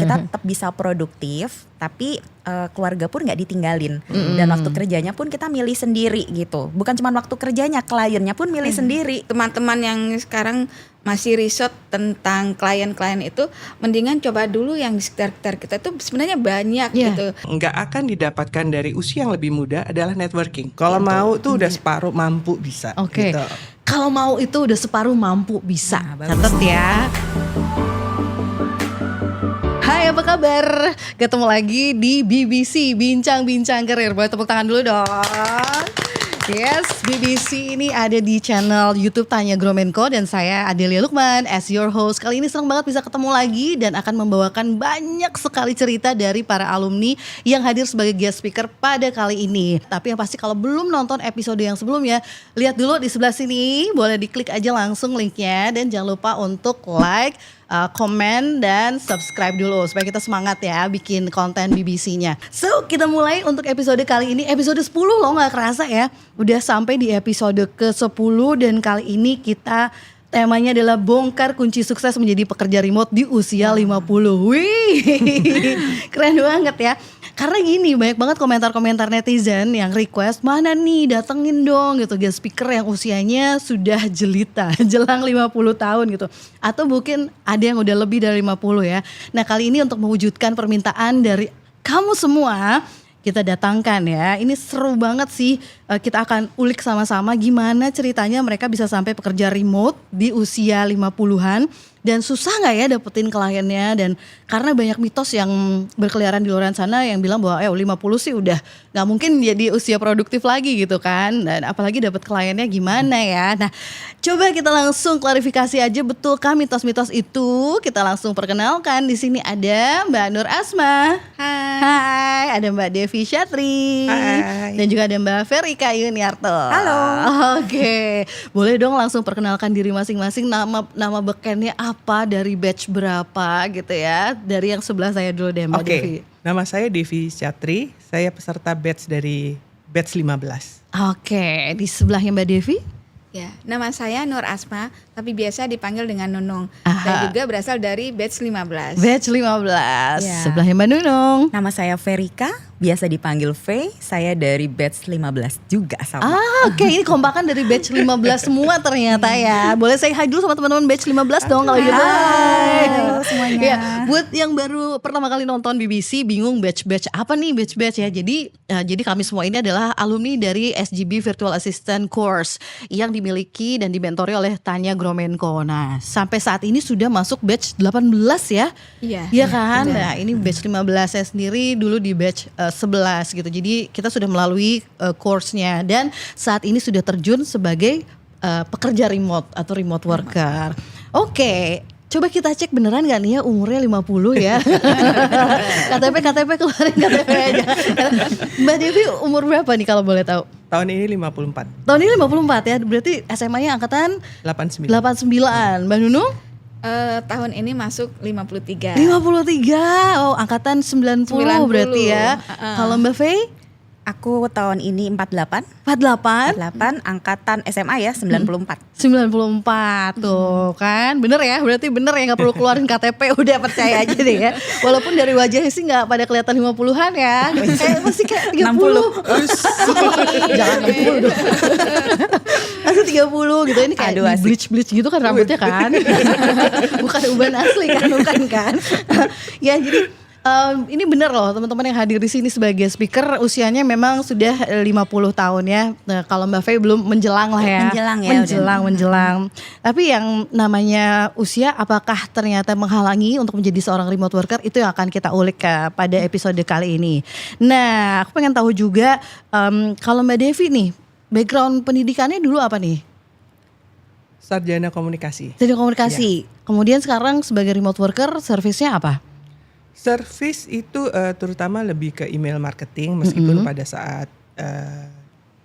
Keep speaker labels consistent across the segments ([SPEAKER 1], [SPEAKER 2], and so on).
[SPEAKER 1] kita tetap bisa produktif, tapi keluarga pun nggak ditinggalin. Dan waktu kerjanya pun kita milih sendiri gitu. Bukan cuma waktu kerjanya, kliennya pun milih sendiri.
[SPEAKER 2] Teman-teman yang sekarang masih riset tentang klien-klien itu, mendingan coba dulu yang di sekitar kita itu sebenarnya banyak gitu.
[SPEAKER 3] Nggak akan didapatkan dari usia yang lebih muda adalah networking. Kalau mau tuh udah separuh mampu bisa.
[SPEAKER 4] Oke.
[SPEAKER 3] Gitu.
[SPEAKER 4] Kalau mau itu udah separuh mampu bisa.
[SPEAKER 1] Nah, bagus.
[SPEAKER 4] Catat ya. Hai, apa kabar? Ketemu lagi di BBC Bincang-Bincang Karir. Boleh tepuk tangan dulu dong. Yes, BBC ini ada di channel YouTube Tanya Gromenko dan saya Adelia Lukman as your host. Kali ini senang banget bisa ketemu lagi dan akan membawakan banyak sekali cerita dari para alumni yang hadir sebagai guest speaker pada kali ini. Tapi yang pasti kalau belum nonton episode yang sebelumnya, lihat dulu di sebelah sini, boleh diklik aja langsung linknya dan jangan lupa untuk like, komen dan subscribe dulu supaya kita semangat ya bikin konten BBC-nya. So kita mulai untuk episode kali ini, episode 10 loh, gak kerasa ya. Udah sampai di episode ke-10 dan kali ini kita temanya adalah bongkar kunci sukses menjadi pekerja remote di usia 50. Wih, keren banget ya. Karena gini, banyak banget komentar-komentar netizen yang request, mana nih datengin dong gitu guest speaker yang usianya sudah jelita, jelang 50 tahun gitu. Atau mungkin ada yang udah lebih dari 50 ya. Nah kali ini untuk mewujudkan permintaan dari kamu semua, kita datangkan ya. Ini seru banget sih, kita akan ulik sama-sama gimana ceritanya mereka bisa sampai pekerja remote di usia 50-an. Dan susah gak ya dapetin kliennya, dan karena banyak mitos yang berkeliaran di luar sana yang bilang bahwa 50 sih udah gak mungkin jadi usia produktif lagi gitu kan. Dan apalagi dapet kliennya gimana ya. Nah coba kita langsung klarifikasi aja, betulkah mitos-mitos itu? Kita langsung perkenalkan, di sini ada Mbak Nur Asma. Hai. Ada Mbak Devi Syatri.
[SPEAKER 3] Hai.
[SPEAKER 4] Dan juga ada Mbak Verika Yuniarto.
[SPEAKER 1] Halo.
[SPEAKER 4] Oke, boleh dong langsung perkenalkan diri masing-masing, nama bekennya apa, dari batch berapa gitu ya. Dari yang sebelah saya dulu deh Mbak Devi.
[SPEAKER 3] Nama saya Devi Syatri, saya peserta batch dari batch 15.
[SPEAKER 4] Oke, di sebelahnya Mbak Devi?
[SPEAKER 2] Ya, nama saya Nur Asma, tapi biasa dipanggil dengan Nunung.
[SPEAKER 4] Aha.
[SPEAKER 2] Saya juga berasal dari batch 15.
[SPEAKER 4] Batch 15,
[SPEAKER 1] Ya.
[SPEAKER 4] sebelahnya Mbak Nunung.
[SPEAKER 1] Nama saya Verika, biasa dipanggil V. Saya dari batch 15 juga sama.
[SPEAKER 4] Oke, ini kompakan dari batch 15 semua ternyata ya. Boleh saya hi dulu sama teman-teman batch 15 dong kalau gitu.
[SPEAKER 1] Halo semuanya.
[SPEAKER 4] Ya, buat yang baru pertama kali nonton BBC bingung batch apa nih batch ya. Jadi kami semua ini adalah alumni dari SGB Virtual Assistant Course yang dimiliki dan dimentori oleh Tanya Gromenko. Nah, sampai saat ini sudah masuk batch 18 ya.
[SPEAKER 2] Iya.
[SPEAKER 4] Iya kan? Nah, ini batch 15 saya sendiri dulu di batch 11 gitu. Jadi kita sudah melalui course-nya dan saat ini sudah terjun sebagai pekerja remote atau remote worker. Oke. Coba kita cek beneran gak nih ya umurnya 50 ya. KTP keluarin KTP aja. Mbak Devi umur berapa nih kalau boleh tahu?
[SPEAKER 3] Tahun ini 54.
[SPEAKER 4] Tahun ini 54 ya, berarti SMA-nya angkatan
[SPEAKER 3] 89.
[SPEAKER 4] 89. Mbak Nunung?
[SPEAKER 2] Tahun ini masuk 53.
[SPEAKER 4] 53, oh angkatan 90 berarti ya. Kalau Mbak Fei?
[SPEAKER 1] Aku tahun ini 48.
[SPEAKER 4] 48?
[SPEAKER 1] 48 angkatan SMA ya 94.
[SPEAKER 4] 94 tuh kan, bener ya, berarti bener ya, gak perlu keluarin KTP, udah percaya aja deh ya. Walaupun dari wajahnya sih gak pada kelihatan 50-an ya, masih kayak 30. Jangan 60 dong. Masih 30 gitu, ini kayak bleach gitu kan rambutnya kan. Bukan uban asli kan, bukan kan. Ya jadi ini benar loh teman-teman yang hadir di sini sebagai speaker usianya memang sudah 50 tahun ya. Nah, kalau Mbak Fei belum menjelang lah ya. Menjelang. Tapi yang namanya usia apakah ternyata menghalangi untuk menjadi seorang remote worker, itu yang akan kita ulik pada episode kali ini. Nah, aku pengen tahu juga kalau Mbak Devi nih, background pendidikannya dulu apa nih?
[SPEAKER 3] Sarjana komunikasi.
[SPEAKER 4] Sarjana komunikasi. Ya. Kemudian sekarang sebagai remote worker, servisnya apa?
[SPEAKER 3] Service itu terutama lebih ke email marketing, meskipun pada saat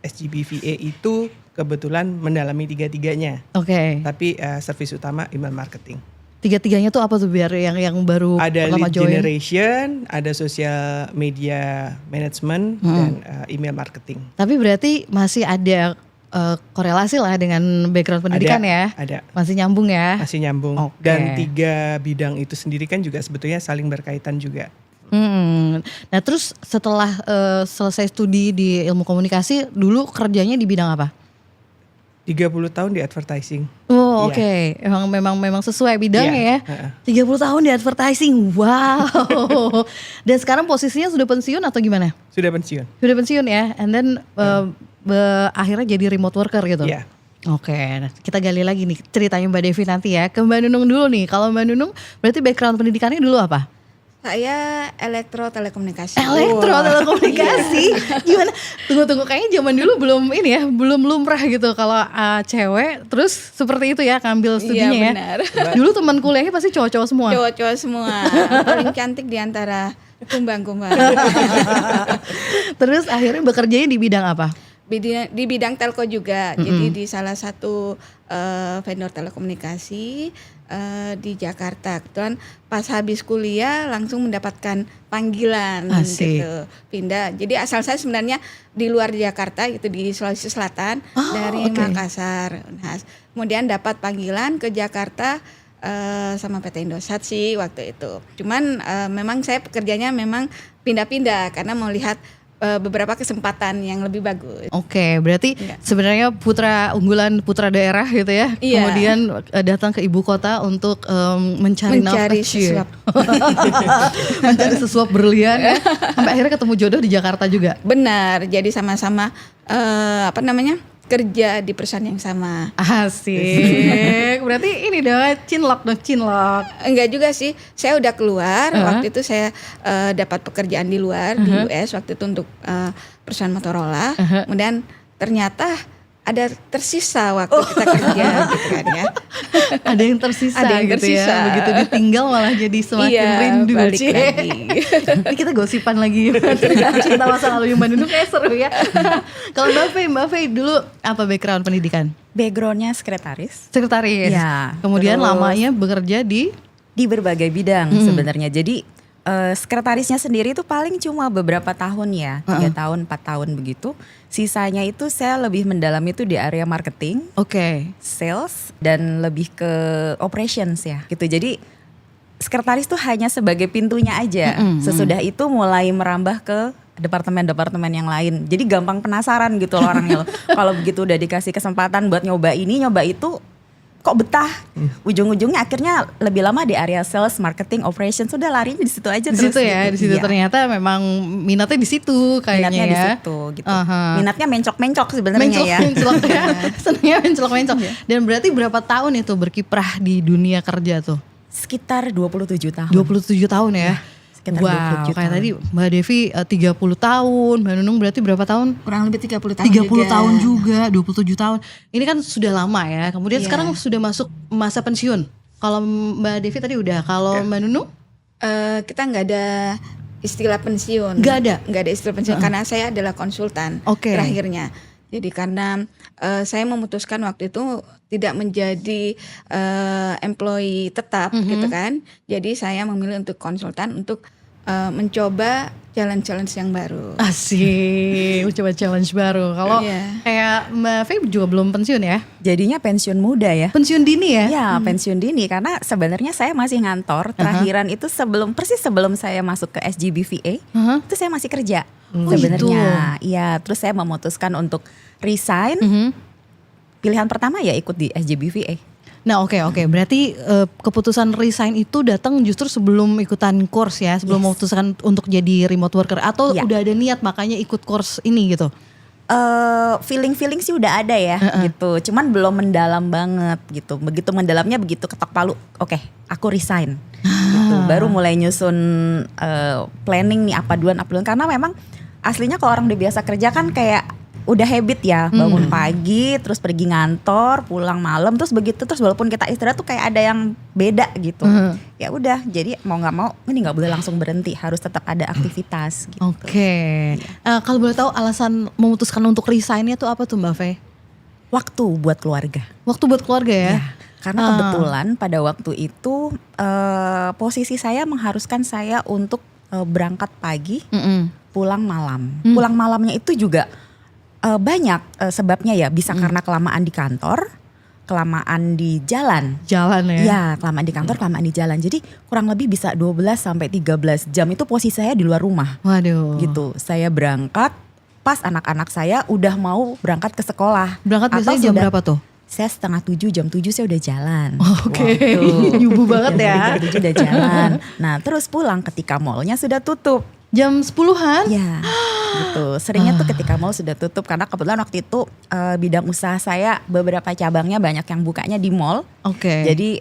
[SPEAKER 3] SGB VA itu kebetulan mendalami tiga-tiganya.
[SPEAKER 4] Oke.
[SPEAKER 3] Tapi service utama email marketing.
[SPEAKER 4] Tiga-tiganya tuh apa tuh biar yang baru
[SPEAKER 3] ada
[SPEAKER 4] pertama
[SPEAKER 3] lead
[SPEAKER 4] join?
[SPEAKER 3] Generation, ada social media management dan email marketing.
[SPEAKER 4] Tapi berarti masih ada korelasi lah dengan background pendidikan ya.
[SPEAKER 3] Ada.
[SPEAKER 4] Masih nyambung ya.
[SPEAKER 3] Masih nyambung.
[SPEAKER 4] Oke.
[SPEAKER 3] Dan 3 bidang itu sendiri kan juga sebetulnya saling berkaitan juga.
[SPEAKER 4] Nah terus setelah selesai studi di ilmu komunikasi, dulu kerjanya di bidang apa?
[SPEAKER 3] 30 tahun di advertising.
[SPEAKER 4] Oh
[SPEAKER 3] Iya.
[SPEAKER 4] oke. Memang sesuai bidangnya
[SPEAKER 3] Iya,
[SPEAKER 4] ya. 30 tahun di advertising, wow. Dan sekarang posisinya sudah pensiun atau gimana?
[SPEAKER 3] Sudah pensiun.
[SPEAKER 4] Sudah pensiun ya, and then akhirnya jadi remote worker gitu.
[SPEAKER 3] Iya.
[SPEAKER 4] Oke, nah kita gali lagi nih ceritanya Mbak Devi nanti ya. Ke Mbak Nunung dulu nih. Kalau Mbak Nunung berarti background pendidikannya dulu apa?
[SPEAKER 2] Saya elektro-telekomunikasi.
[SPEAKER 4] Elektro-telekomunikasi. Gimana? Tunggu kayaknya zaman dulu belum ini ya, belum lumrah gitu kalau cewek terus seperti itu ya ngambil studinya
[SPEAKER 2] Iya,
[SPEAKER 4] ya.
[SPEAKER 2] benar.
[SPEAKER 4] Dulu teman kuliahnya pasti cowok-cowok semua.
[SPEAKER 2] Cowok-cowok semua. Paling cantik di antara kumbang-kumbang.
[SPEAKER 4] Terus akhirnya bekerjanya di bidang apa?
[SPEAKER 2] Di bidang telco juga. Jadi di salah satu vendor telekomunikasi di Jakarta. Kebetulan pas habis kuliah langsung mendapatkan panggilan
[SPEAKER 4] Asik.
[SPEAKER 2] gitu. Pindah. Jadi asal saya sebenarnya di luar Jakarta gitu, di Sulawesi Selatan, dari
[SPEAKER 4] oke.
[SPEAKER 2] Makassar. Nah, kemudian dapat panggilan ke Jakarta sama PT Indosat sih waktu itu. Cuman memang saya pekerjanya memang pindah-pindah karena mau lihat beberapa kesempatan yang lebih bagus.
[SPEAKER 4] Oke, berarti
[SPEAKER 2] Iya.
[SPEAKER 4] sebenarnya unggulan putra daerah gitu ya.
[SPEAKER 2] Iya.
[SPEAKER 4] Kemudian datang ke ibu kota untuk mencari nafkah.
[SPEAKER 2] sesuap.
[SPEAKER 4] Mencari sesuap berlian ya. Sampai akhirnya ketemu jodoh di Jakarta juga.
[SPEAKER 2] Benar, jadi sama-sama kerja di perusahaan yang sama.
[SPEAKER 4] Asik. Berarti ini dong cinlok.
[SPEAKER 2] Enggak juga sih, saya udah keluar. Waktu itu saya dapat pekerjaan di luar di US waktu itu untuk perusahaan Motorola. Kemudian ternyata ada tersisa waktu kita kerja gitu kan ya.
[SPEAKER 4] Ada yang tersisa
[SPEAKER 2] Ada yang
[SPEAKER 4] gitu
[SPEAKER 2] tersisa.
[SPEAKER 4] ya. Begitu ditinggal malah jadi semakin
[SPEAKER 2] Iya,
[SPEAKER 4] rindu.
[SPEAKER 2] balik
[SPEAKER 4] Cie.
[SPEAKER 2] lagi.
[SPEAKER 4] Ini kita gosipan lagi cinta masa lalu Mbak Nunung kayak seru ya. Kalau Mbak Fei dulu apa background pendidikan?
[SPEAKER 1] Backgroundnya sekretaris
[SPEAKER 4] Sekretaris.
[SPEAKER 1] Ya,
[SPEAKER 4] Kemudian
[SPEAKER 1] terus-
[SPEAKER 4] lamanya bekerja di
[SPEAKER 1] di berbagai bidang sebenarnya. Jadi sekretarisnya sendiri itu paling cuma beberapa tahun ya, 3 tahun, 4 tahun begitu. Sisanya itu saya lebih mendalam itu di area marketing,
[SPEAKER 4] Oke.
[SPEAKER 1] sales, dan lebih ke operations ya gitu. Jadi sekretaris tuh hanya sebagai pintunya aja. Sesudah itu mulai merambah ke departemen-departemen yang lain. Jadi gampang penasaran gitu loh orangnya loh. Kalau begitu udah dikasih kesempatan buat nyoba ini, nyoba itu, kok betah. Ujung-ujungnya akhirnya lebih lama di area sales, marketing, operations, sudah larinya di situ aja
[SPEAKER 4] Di
[SPEAKER 1] terus.
[SPEAKER 4] situ ya, di situ
[SPEAKER 1] Iya.
[SPEAKER 4] ternyata memang minatnya di situ kayaknya
[SPEAKER 1] Minatnya di
[SPEAKER 4] ya.
[SPEAKER 1] situ gitu.
[SPEAKER 4] Aha.
[SPEAKER 1] Minatnya mencok-mencok sebenarnya ya.
[SPEAKER 4] Menclok ya. Senangnya menclok. Dan berarti berapa tahun itu berkiprah di dunia kerja tuh?
[SPEAKER 1] Sekitar 27 tahun.
[SPEAKER 4] 27 tahun ya.
[SPEAKER 1] sekitar
[SPEAKER 4] Wow,
[SPEAKER 1] 27
[SPEAKER 4] kayak
[SPEAKER 1] tahun.
[SPEAKER 4] tadi Mbak Devi 30 tahun, Mbak Nunung berarti berapa tahun?
[SPEAKER 2] Kurang lebih 30 tahun
[SPEAKER 4] 30
[SPEAKER 2] juga.
[SPEAKER 4] tahun juga, 27 tahun. Ini kan sudah lama ya. Kemudian
[SPEAKER 2] Iya.
[SPEAKER 4] sekarang sudah masuk masa pensiun. Kalau Mbak Devi tadi udah, kalau Mbak Nunung?
[SPEAKER 2] Kita nggak ada istilah pensiun.
[SPEAKER 4] Nggak ada?
[SPEAKER 2] Nggak ada istilah pensiun karena saya adalah konsultan
[SPEAKER 4] Oke.
[SPEAKER 2] terakhirnya. Jadi karena saya memutuskan waktu itu tidak menjadi employee tetap gitu kan. Jadi saya memilih untuk konsultan untuk mencoba challenge yang baru.
[SPEAKER 4] Asik, coba challenge baru. Kalau
[SPEAKER 2] Iya.
[SPEAKER 4] kayak Mbak Fei juga belum pensiun ya?
[SPEAKER 1] Jadinya pensiun muda ya.
[SPEAKER 4] Pensiun dini ya?
[SPEAKER 1] Ya, pensiun dini karena sebenarnya saya masih ngantor. Terakhiran itu persis sebelum saya masuk ke SGBVA,
[SPEAKER 4] Aha.
[SPEAKER 1] itu saya masih kerja.
[SPEAKER 4] Oh,
[SPEAKER 1] Sebenarnya, iya. Terus saya memutuskan untuk resign. Pilihan pertama ya ikut di SGBVA.
[SPEAKER 4] Nah oke, berarti keputusan resign itu datang justru sebelum ikutan course ya, sebelum memutuskan untuk jadi remote worker, atau
[SPEAKER 1] Ya.
[SPEAKER 4] udah ada niat makanya ikut course ini gitu?
[SPEAKER 1] Feeling sih udah ada ya gitu. Cuman belum mendalam banget gitu. Begitu mendalamnya begitu ketok palu, oke, aku resign. Gitu. Baru mulai nyusun planning nih apa duluan. Karena memang aslinya kalau orang udah biasa kerja kan kayak udah habit ya, bangun pagi terus pergi ngantor, pulang malam terus begitu, terus walaupun kita istirahat tuh kayak ada yang beda gitu. Ya udah, jadi mau nggak mau ini nggak boleh langsung berhenti, harus tetap ada aktivitas gitu.
[SPEAKER 4] Oke. Kalau boleh tahu alasan memutuskan untuk resignnya tuh apa tuh Mbak Fei?
[SPEAKER 1] Waktu buat keluarga.
[SPEAKER 4] Waktu buat keluarga ya?
[SPEAKER 1] Karena kebetulan pada waktu itu posisi saya mengharuskan saya untuk berangkat pagi, pulang malam. Pulang malamnya itu juga Banyak sebabnya ya, bisa karena kelamaan di kantor, kelamaan di jalan.
[SPEAKER 4] Jalan ya.
[SPEAKER 1] Ya, kelamaan di kantor, kelamaan di jalan. Jadi kurang lebih bisa 12 sampai 13 jam itu posisi saya di luar rumah.
[SPEAKER 4] Waduh.
[SPEAKER 1] Gitu. Saya berangkat pas anak-anak saya udah mau berangkat ke sekolah.
[SPEAKER 4] Berangkat
[SPEAKER 1] Atau
[SPEAKER 4] biasanya jam
[SPEAKER 1] sudah-
[SPEAKER 4] berapa tuh?
[SPEAKER 1] Saya 6:30, jam 7 saya udah jalan.
[SPEAKER 4] Oke.
[SPEAKER 1] Waktu.
[SPEAKER 4] Nyubu banget ya.
[SPEAKER 1] Jam 7 udah jalan. Nah, terus pulang ketika mallnya sudah tutup.
[SPEAKER 4] Jam 10-an?
[SPEAKER 1] Ya, gitu. Seringnya tuh ketika mall sudah tutup karena kebetulan waktu itu bidang usaha saya beberapa cabangnya banyak yang bukanya di mall.
[SPEAKER 4] Oke.
[SPEAKER 1] Jadi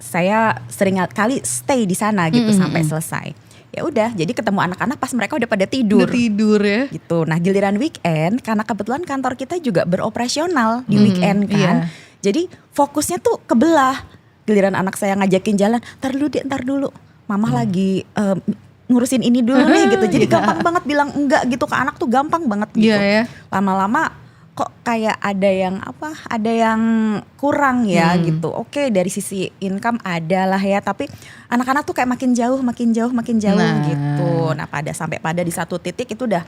[SPEAKER 1] saya sering kali stay di sana gitu sampai selesai. Ya udah, jadi ketemu anak-anak pas mereka udah pada tidur.
[SPEAKER 4] Udah tidur ya.
[SPEAKER 1] Gitu. Nah, giliran weekend karena kebetulan kantor kita juga beroperasional di weekend kan.
[SPEAKER 4] iya.
[SPEAKER 1] Jadi fokusnya tuh kebelah. Giliran anak saya ngajakin jalan, ntar dulu. Mama lagi ngurusin ini dulu nih gitu. Jadi gampang banget bilang enggak gitu ke anak tuh gampang banget gitu.
[SPEAKER 4] Iya ya.
[SPEAKER 1] Lama-lama kok kayak ada yang kurang ya gitu. Oke, dari sisi income ada lah ya, tapi anak-anak tuh kayak makin jauh
[SPEAKER 4] Nah.
[SPEAKER 1] gitu. Nah, sampai pada di satu titik itu udah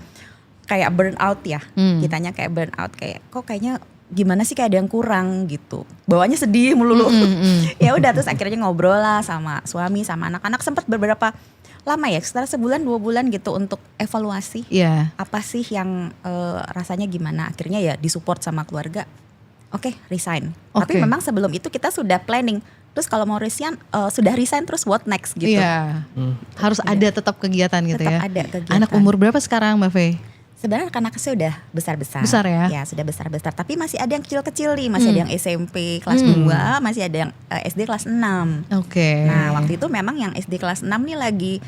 [SPEAKER 1] kayak burn out ya. Kitanya kayak burn out, kayak kok kayaknya gimana sih, kayak ada yang kurang gitu. Bawaannya sedih melulu. Ya udah, terus akhirnya ngobrol lah sama suami sama anak-anak, sempat beberapa lama ya, sekitar sebulan 2 bulan gitu untuk evaluasi.
[SPEAKER 4] Iya.
[SPEAKER 1] Apa sih yang rasanya gimana? Akhirnya ya disupport sama keluarga. Oke, resign. Tapi
[SPEAKER 4] Oke.
[SPEAKER 1] memang sebelum itu kita sudah planning. Terus kalau mau resign, sudah resign terus what next gitu.
[SPEAKER 4] Iya. Harus ada tetap kegiatan gitu
[SPEAKER 1] Tetap
[SPEAKER 4] ya.
[SPEAKER 1] ada kegiatan.
[SPEAKER 4] Anak umur berapa sekarang Mbak Faye?
[SPEAKER 1] Sebenarnya anak saya udah besar-besar.
[SPEAKER 4] Besar ya?
[SPEAKER 1] Ya, sudah besar-besar. Tapi masih ada yang kecil-kecil nih. Masih ada yang SMP kelas 2, masih ada yang SD kelas 6.
[SPEAKER 4] Oke.
[SPEAKER 1] Nah, waktu itu memang yang SD kelas 6 nih lagi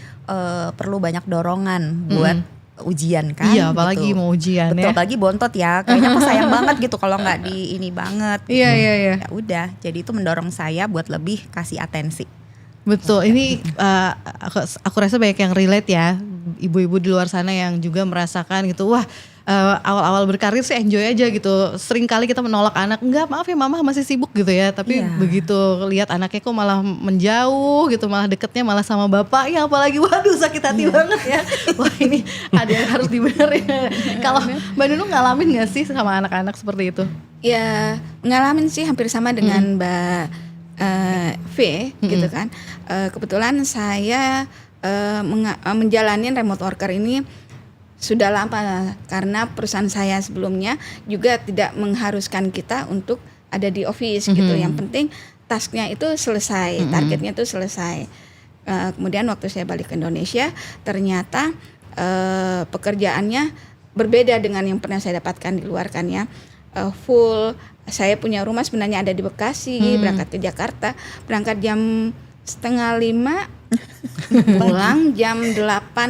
[SPEAKER 1] perlu banyak dorongan buat ujian kan.
[SPEAKER 4] Iya, apalagi
[SPEAKER 1] gitu.
[SPEAKER 4] mau ujian
[SPEAKER 1] Betul,
[SPEAKER 4] ya.
[SPEAKER 1] apalagi bontot ya. Kayaknya kok sayang banget gitu kalau nggak di ini banget.
[SPEAKER 4] Iya, iya, iya.
[SPEAKER 1] Ya udah, jadi itu mendorong saya buat lebih kasih atensi.
[SPEAKER 4] Betul, ini aku rasa banyak yang relate ya, ibu-ibu di luar sana yang juga merasakan gitu, wah awal-awal berkarir sih enjoy aja gitu, sering kali kita menolak anak, enggak maaf ya mama masih sibuk gitu ya, tapi
[SPEAKER 1] Iya.
[SPEAKER 4] begitu lihat anaknya kok malah menjauh gitu, malah deketnya malah sama bapaknya, apalagi waduh sakit hati banget ya, wah ini ada yang harus dibenerin. Kalau Mbak Nunung ngalamin gak sih sama anak-anak seperti itu?
[SPEAKER 2] Ya ngalamin sih hampir sama dengan Mbak V gitu kan. Kebetulan saya menjalani remote worker ini sudah lama karena perusahaan saya sebelumnya juga tidak mengharuskan kita untuk ada di office gitu. Yang penting tasknya itu selesai, targetnya itu selesai. Kemudian waktu saya balik ke Indonesia ternyata pekerjaannya berbeda dengan yang pernah saya dapatkan di luar kan ya. Full, saya punya rumah sebenarnya ada di Bekasi, berangkat ke Jakarta, berangkat jam 4:30, pulang jam 8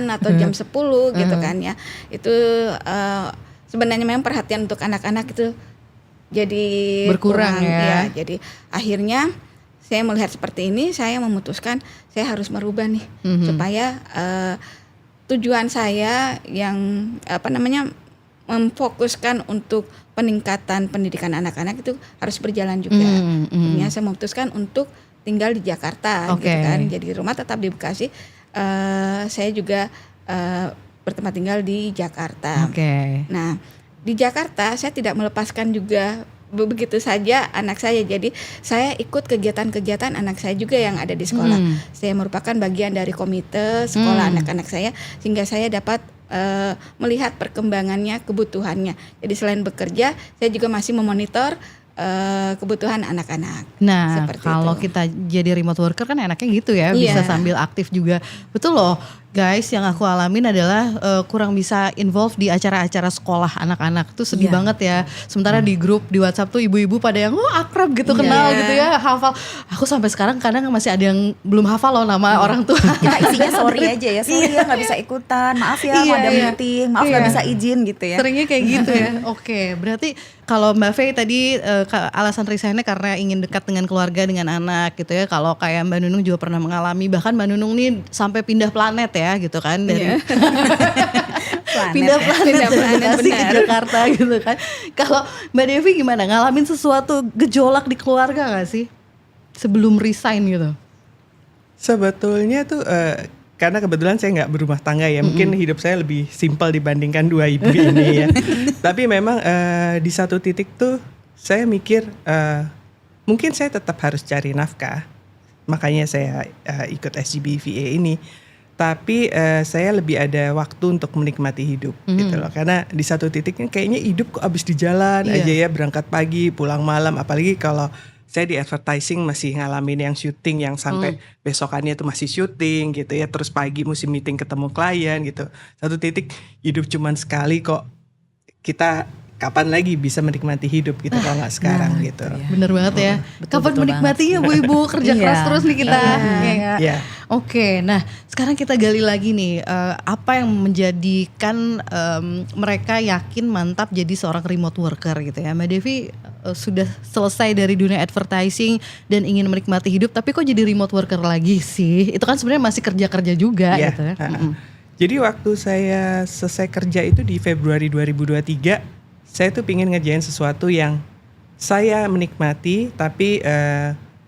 [SPEAKER 2] atau jam 10 gitu kan ya. Itu sebenarnya memang perhatian untuk anak-anak itu jadi
[SPEAKER 4] Berkurang ya.
[SPEAKER 2] Jadi akhirnya saya melihat seperti ini, saya memutuskan saya harus merubah nih supaya tujuan saya yang memfokuskan untuk peningkatan pendidikan anak-anak itu harus berjalan juga. Akhirnya saya memutuskan untuk tinggal di Jakarta gitu kan. Jadi rumah tetap di Bekasi. Saya juga bertempat tinggal di Jakarta. Nah, di Jakarta saya tidak melepaskan juga begitu saja anak saya. Jadi saya ikut kegiatan-kegiatan anak saya juga yang ada di sekolah. Saya merupakan bagian dari komite sekolah anak-anak saya sehingga saya dapat melihat perkembangannya, kebutuhannya. Jadi selain bekerja, saya juga masih memonitor kebutuhan anak-anak.
[SPEAKER 4] Nah,
[SPEAKER 2] seperti
[SPEAKER 4] kalau
[SPEAKER 2] itu.
[SPEAKER 4] kita jadi remote worker kan enaknya gitu ya,
[SPEAKER 2] Iya.
[SPEAKER 4] bisa sambil aktif juga. Betul loh, guys, yang aku alamin adalah kurang bisa involve di acara-acara sekolah anak-anak. Itu sedih
[SPEAKER 1] Iya.
[SPEAKER 4] banget ya. Sementara di grup di WhatsApp tuh ibu-ibu pada yang akrab gitu, kenal
[SPEAKER 2] Iya.
[SPEAKER 4] gitu ya, hafal. Aku sampai sekarang kadang masih ada yang belum hafal loh nama orang tua.
[SPEAKER 1] Kita isinya sorry aja ya, sorry ya nggak bisa ikutan, maaf ya
[SPEAKER 4] Iya,
[SPEAKER 1] ada
[SPEAKER 4] iya.
[SPEAKER 1] meeting, maaf nggak
[SPEAKER 4] Iya.
[SPEAKER 1] bisa izin gitu ya.
[SPEAKER 4] Seringnya kayak gitu ya. Oke, berarti kalau Mbak Faye tadi alasan resignnya karena ingin dekat dengan keluarga, dengan anak gitu ya. Kalau kayak Mbak Nunung juga pernah mengalami, bahkan Mbak Nunung nih sampai pindah planet ya gitu kan, dari pindah planet dari Bekasi ke Jakarta gitu kan. Kalau Mbak Devi gimana? Ngalamin sesuatu gejolak di keluarga gak sih sebelum resign gitu?
[SPEAKER 3] Sebetulnya tuh karena kebetulan saya nggak berumah tangga ya, mungkin hidup saya lebih simpel dibandingkan dua ibu ini ya. Tapi memang di satu titik tuh saya mikir mungkin saya tetap harus cari nafkah, makanya saya ikut SGB VA ini. Tapi saya lebih ada waktu untuk menikmati hidup gitu loh. Karena di satu titiknya kayaknya hidup kok abis di jalan aja ya, berangkat pagi pulang malam. Apalagi kalau saya di advertising masih ngalamin yang syuting yang sampai besokannya tuh masih syuting gitu ya. Terus pagi mesti meeting ketemu klien gitu. Satu titik hidup cuman sekali kok, kita kapan lagi bisa menikmati hidup gitu kalau nggak sekarang gitu.
[SPEAKER 4] Bener banget ya. Kapan
[SPEAKER 1] betul
[SPEAKER 4] menikmatinya Bu Ibu, kerja keras terus nih kita.
[SPEAKER 3] Iya.
[SPEAKER 4] Oke, nah sekarang kita gali lagi nih, apa yang menjadikan mereka yakin mantap jadi seorang remote worker gitu ya. Mbak Devi sudah selesai dari dunia advertising dan ingin menikmati hidup, tapi kok jadi remote worker lagi sih? Itu kan sebenarnya masih kerja-kerja juga gitu ya.
[SPEAKER 3] Jadi waktu saya selesai kerja itu di Februari 2023, saya tuh pingin ngerjain sesuatu yang saya menikmati, tapi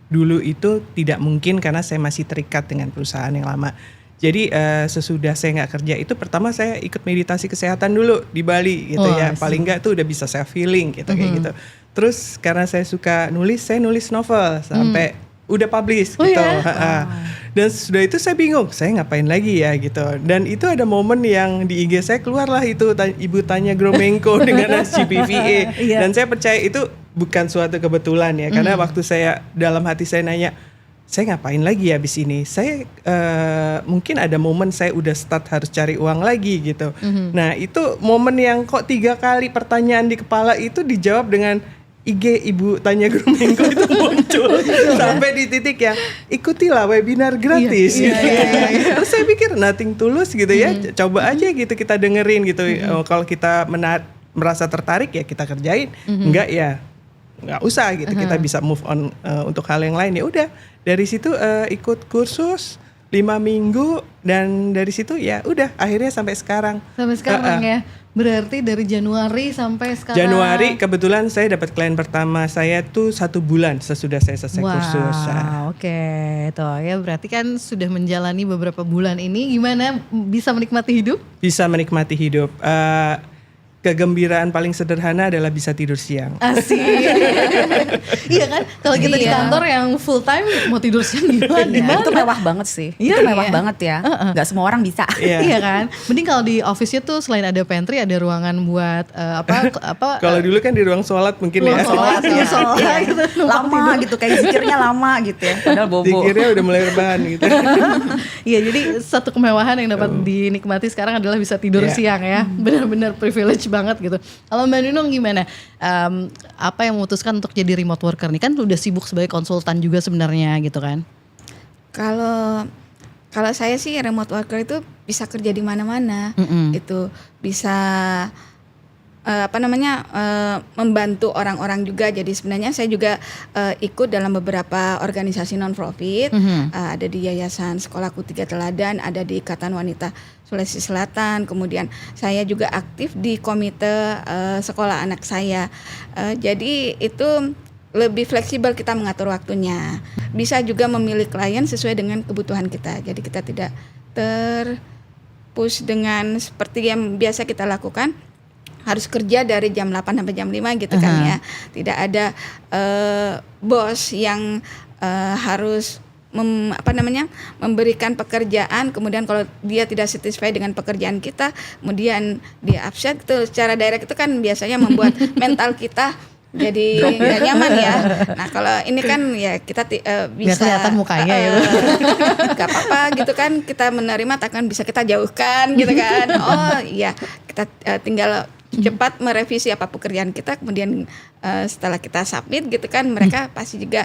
[SPEAKER 3] dulu itu tidak mungkin karena saya masih terikat dengan perusahaan yang lama. Jadi sesudah saya nggak kerja itu, pertama saya ikut meditasi kesehatan dulu di Bali gitu ya. Paling nggak tuh udah bisa self healing gitu kayak gitu. Terus karena saya suka nulis, saya nulis novel sampai udah publish gitu. Dan sudah itu saya bingung, saya ngapain lagi ya gitu. Dan itu ada momen yang di IG saya keluarlah itu Ibu Tanya Gromenko dengan SGBVA. Dan saya percaya itu bukan suatu kebetulan ya, karena waktu saya dalam hati saya nanya, saya ngapain lagi ya abis ini? Saya mungkin ada momen saya udah start harus cari uang lagi gitu. Nah itu momen yang kok 3 kali pertanyaan di kepala itu dijawab dengan IG Ibu Tanya Gromenko itu muncul sampai di titik yang ikutilah webinar gratis gitu. Terus saya pikir nothing tulus gitu ya, coba aja gitu kita dengerin gitu. Kalau kita merasa tertarik ya kita kerjain, enggak ya nggak usah gitu. Kita bisa move on untuk hal yang lain. Ya udah dari situ ikut kursus 5 minggu dan dari situ ya udah akhirnya sampai sekarang.
[SPEAKER 4] Sampai sekarang ya. Berarti dari Januari sampai sekarang.
[SPEAKER 3] Januari kebetulan saya dapat klien pertama saya tuh 1 bulan sesudah saya selesai kursus.
[SPEAKER 4] Oke, tuh ya berarti kan sudah menjalani beberapa bulan ini, gimana bisa menikmati hidup?
[SPEAKER 3] Bisa menikmati hidup. Kegembiraan paling sederhana adalah bisa tidur siang.
[SPEAKER 4] Asik. Iya kan? Kalau kita di kantor yang full time mau tidur siang gimana?
[SPEAKER 1] Itu mewah banget sih. Itu mewah banget ya. Gak semua orang bisa.
[SPEAKER 4] Iya kan? Mending kalau di office-nya tuh selain ada pantry ada ruangan buat apa?
[SPEAKER 3] Kalau dulu kan di ruang sholat mungkin ya.
[SPEAKER 4] Sholat gitu.
[SPEAKER 1] Lama gitu, kayak zikirnya lama gitu ya. Padahal bobo.
[SPEAKER 3] Zikirnya udah mulai rebahan gitu.
[SPEAKER 4] Iya, jadi satu kemewahan yang dapat dinikmati sekarang adalah bisa tidur siang ya. Benar-benar privilege banget gitu. Kalau Mbak Nunung gimana? Apa yang memutuskan untuk jadi remote worker nih? Kan udah sibuk sebagai konsultan juga sebenarnya gitu kan?
[SPEAKER 2] Kalau saya sih remote worker itu bisa kerja di mana-mana, itu bisa membantu orang-orang juga. Jadi sebenarnya saya juga ikut dalam beberapa organisasi non-profit, ada di Yayasan Sekolahku 3 Teladan, ada di Ikatan Wanita Sulawesi Selatan, kemudian saya juga aktif di komite sekolah anak saya. Jadi itu lebih fleksibel kita mengatur waktunya. Bisa juga memilih klien sesuai dengan kebutuhan kita. Jadi kita tidak terpush dengan seperti yang biasa kita lakukan. Harus kerja dari jam 8 sampai jam 5 gitu kan ya. Tidak ada bos yang harus memberikan pekerjaan, kemudian kalau dia tidak satisfied dengan pekerjaan kita, kemudian dia absen gitu. Secara direct itu kan biasanya membuat mental kita jadi nggak nyaman ya. Nah kalau ini kan ya kita bisa
[SPEAKER 4] kelihatan mukanya gitu.
[SPEAKER 2] Gak apa-apa gitu kan, kita menerima takkan bisa kita jauhkan gitu kan. Oh iya, kita tinggal cepat merevisi apa pekerjaan kita, kemudian setelah kita submit gitu kan, mereka pasti juga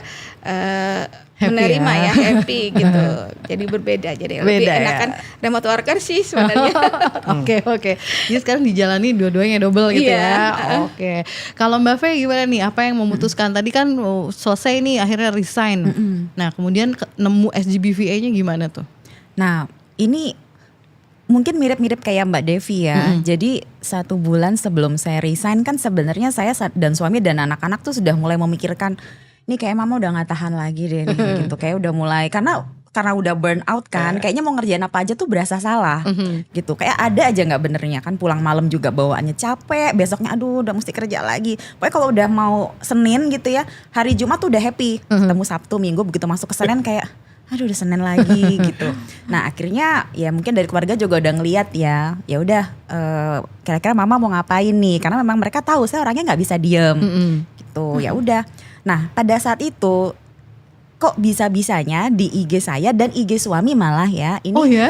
[SPEAKER 2] menerima ya, happy gitu. Jadi berbeda, jadi lebih enakan remote worker sih sebenarnya.
[SPEAKER 4] Oke. Jadi sekarang dijalani dua-duanya double gitu ya. Oke. Kalau Mbak Fe gimana nih? Apa yang memutuskan tadi kan selesai nih akhirnya resign. Nah kemudian nemu SGBVA-nya gimana tuh?
[SPEAKER 1] Nah ini mungkin mirip-mirip kayak Mbak Devi ya. Jadi 1 bulan sebelum saya resign kan sebenarnya saya dan suami dan anak-anak tuh sudah mulai memikirkan, nih kayak mama udah gak tahan lagi deh nih gitu. Kayak udah mulai, karena karena udah burn out kan, kayaknya mau ngerjain apa aja tuh berasa salah gitu. Kayak ada aja nggak benernya kan, pulang malam juga bawaannya capek, besoknya aduh udah mesti kerja lagi. Pokoknya kalau udah mau Senin gitu ya, hari Jumat tuh udah happy, ketemu Sabtu Minggu, begitu masuk ke Senin kayak aduh udah Senin lagi gitu. Nah akhirnya ya mungkin dari keluarga juga udah ngeliat ya udah kira-kira mama mau ngapain nih, karena memang mereka tahu saya orangnya nggak bisa diem gitu. Ya udah. Nah pada saat itu kok bisa-bisanya di IG saya dan IG suami malah ya ini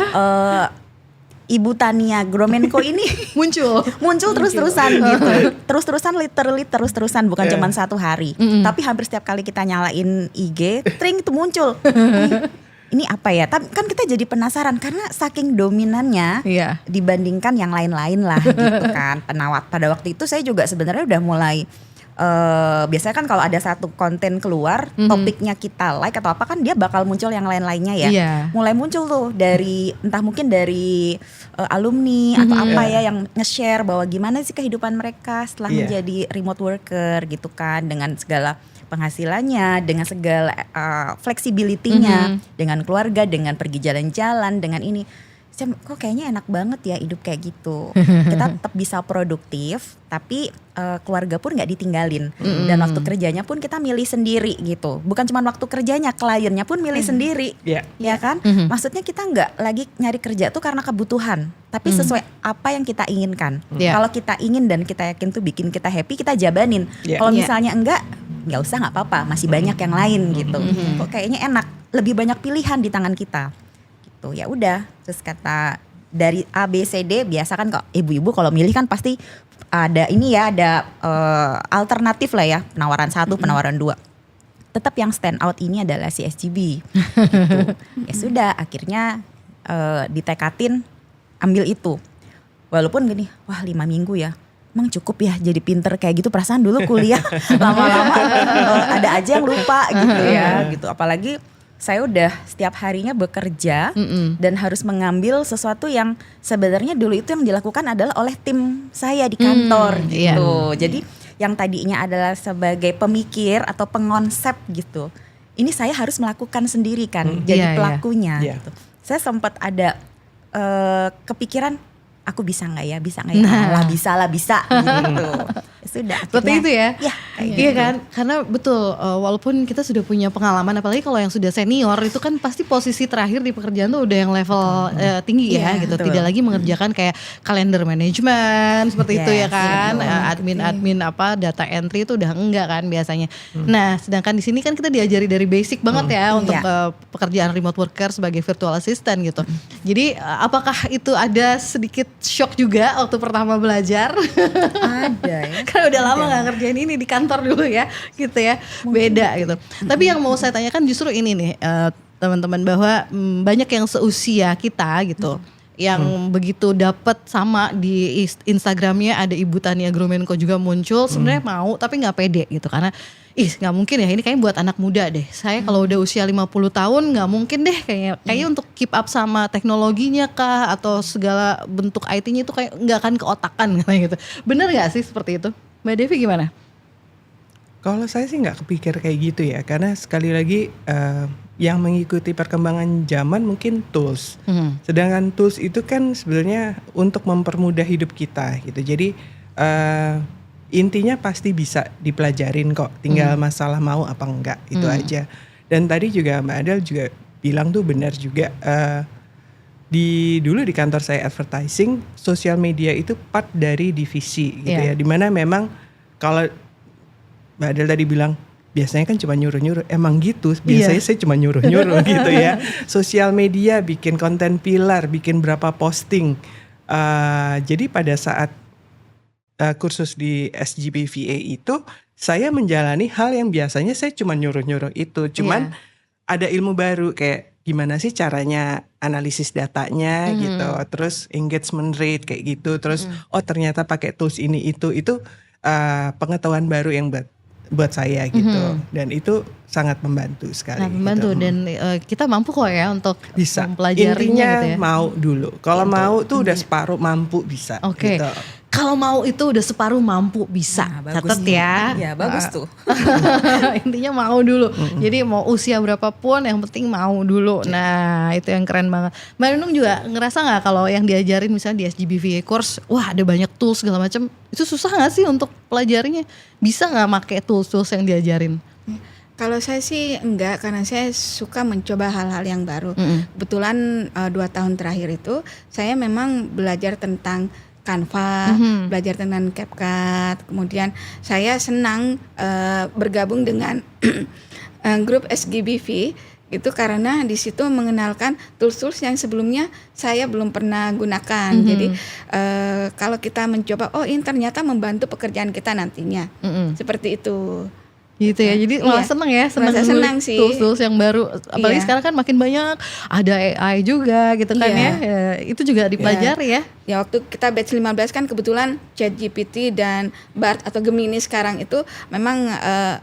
[SPEAKER 1] Ibu Tania Gromenko ini muncul terus-terusan gitu. Terus-terusan literally terus-terusan, bukan cuma satu hari. Tapi hampir setiap kali kita nyalain IG, tring itu muncul. Ini apa ya? Tapi kan kita jadi penasaran karena saking dominannya dibandingkan yang lain-lain lah gitu kan. Pada waktu itu saya juga sebenarnya udah mulai biasanya kan kalau ada satu konten keluar, topiknya kita like atau apa kan dia bakal muncul yang lain-lainnya ya. Mulai muncul tuh dari entah mungkin dari alumni atau apa ya yang nge-share bahwa gimana sih kehidupan mereka setelah menjadi remote worker gitu kan, dengan segala penghasilannya, dengan segala flexibility-nya, dengan keluarga, dengan pergi jalan-jalan, dengan ini. Kok kayaknya enak banget ya hidup kayak gitu. Kita tetap bisa produktif, tapi keluarga pun nggak ditinggalin. Dan waktu kerjanya pun kita milih sendiri gitu. Bukan cuma waktu kerjanya, kliennya pun milih sendiri, ya kan? Maksudnya kita nggak lagi nyari kerja tuh karena kebutuhan, tapi sesuai apa yang kita inginkan. Kalau kita ingin dan kita yakin tuh bikin kita happy, kita jabanin. Kalau misalnya enggak, nggak usah, nggak apa-apa. Masih banyak yang lain gitu. Kok kayaknya enak, lebih banyak pilihan di tangan kita. Ya udah, terus kata dari A B C D, biasa kan kok ibu-ibu kalau milih kan pasti ada ini ya, ada alternatif lah ya, penawaran 1, penawaran 2. Tetap yang stand out ini adalah si SGB gitu. Ya sudah, akhirnya ditekatin ambil itu. Walaupun gini, wah 5 minggu ya, emang cukup ya jadi pinter kayak gitu. Perasaan dulu kuliah lama-lama ada aja yang lupa gitu ya gitu. Apalagi saya udah setiap harinya bekerja dan harus mengambil sesuatu yang sebenarnya dulu itu yang dilakukan adalah oleh tim saya di kantor gitu. Jadi yang tadinya adalah sebagai pemikir atau pengonsep gitu, ini saya harus melakukan sendiri kan, jadi pelakunya gitu. Saya sempat ada kepikiran, aku bisa nggak ya, lah bisa gitu. Sudah
[SPEAKER 4] seperti itu ya. Iya
[SPEAKER 1] Gitu.
[SPEAKER 4] kan, karena betul walaupun kita sudah punya pengalaman, apalagi kalau yang sudah senior itu kan pasti posisi terakhir di pekerjaan tuh udah yang level tinggi ya gitu. Tidak lagi mengerjakan kayak kalender management seperti itu ya kan, admin apa data entry itu udah enggak kan biasanya. Nah sedangkan di sini kan kita diajari dari basic banget ya untuk pekerjaan remote worker sebagai virtual assistant gitu. Jadi apakah itu ada sedikit shock juga waktu pertama belajar?
[SPEAKER 1] Ada ya.
[SPEAKER 4] Karena udah lama gak ngerjain ini di kantor dulu ya gitu ya. Beda gitu. Tapi yang mau saya tanyakan justru ini nih teman-teman, bahwa banyak yang seusia kita gitu yang begitu dapat sama di Instagramnya ada Ibu Tania Gromenko juga muncul, sebenarnya mau tapi gak pede gitu. Karena nggak mungkin ya, ini kayaknya buat anak muda deh. Saya kalau udah usia 50 tahun nggak mungkin deh kayaknya untuk keep up sama teknologinya kah atau segala bentuk IT-nya itu kayak nggak akan keotakan kayak gitu. Bener nggak sih seperti itu? Mbak Devi gimana?
[SPEAKER 3] Kalau saya sih nggak kepikir kayak gitu ya, karena sekali lagi yang mengikuti perkembangan zaman mungkin tools. Sedangkan tools itu kan sebenarnya untuk mempermudah hidup kita gitu. Jadi intinya pasti bisa dipelajarin kok, tinggal masalah mau apa enggak, itu aja. Dan tadi juga Mbak Adel juga bilang tuh benar juga, dulu di kantor saya advertising, sosial media itu part dari divisi gitu ya, dimana memang kalau Mbak Adel tadi bilang biasanya kan cuma nyuruh-nyuruh, emang gitu, biasanya saya cuma nyuruh-nyuruh gitu ya. Sosial media, bikin konten pilar, bikin berapa posting, jadi pada saat kursus di SGBVA itu saya menjalani hal yang biasanya saya cuma nyuruh-nyuruh itu, cuman ada ilmu baru kayak gimana sih caranya analisis datanya gitu, terus engagement rate kayak gitu, terus ternyata pakai tools ini itu pengetahuan baru yang buat saya gitu, dan itu sangat membantu sekali.
[SPEAKER 4] Membantu
[SPEAKER 3] gitu.
[SPEAKER 4] Dan kita mampu kok ya untuk
[SPEAKER 3] bisa
[SPEAKER 4] mempelajarinya
[SPEAKER 3] intinya
[SPEAKER 4] gitu ya.
[SPEAKER 3] Mau dulu, kalau mau tuh udah separuh mampu bisa.
[SPEAKER 4] Oke.
[SPEAKER 3] Gitu.
[SPEAKER 4] Kalau mau itu udah separuh mampu bisa.
[SPEAKER 1] Nah, bagus
[SPEAKER 4] Catat
[SPEAKER 1] tuh.
[SPEAKER 4] ya.
[SPEAKER 1] Iya, bagus tuh.
[SPEAKER 4] Intinya mau dulu. Jadi mau usia berapapun yang penting mau dulu. Nah itu yang keren banget. Mbak Nunung juga ngerasa gak kalau yang diajarin misalnya di SGBVA course, wah ada banyak tools segala macam. Itu susah gak sih untuk pelajarinya? Bisa gak pakai tools-tools yang diajarin?
[SPEAKER 2] Kalau saya sih enggak, karena saya suka mencoba hal-hal yang baru. Kebetulan 2 tahun terakhir itu saya memang belajar tentang Canva, belajar tentang CapCut. Kemudian saya senang bergabung dengan grup SGBV itu karena di situ mengenalkan tools-tools yang sebelumnya saya belum pernah gunakan. Jadi kalau kita mencoba, oh ini ternyata membantu pekerjaan kita nantinya. Seperti itu.
[SPEAKER 4] Gitu ya, jadi malah seneng ya,
[SPEAKER 2] senang sih.
[SPEAKER 4] Tools yang baru, apalagi sekarang kan makin banyak, ada AI juga gitu kan ya, itu juga dipelajari ya.
[SPEAKER 2] Ya waktu kita batch 15 kan kebetulan ChatGPT dan BART atau Gemini sekarang itu memang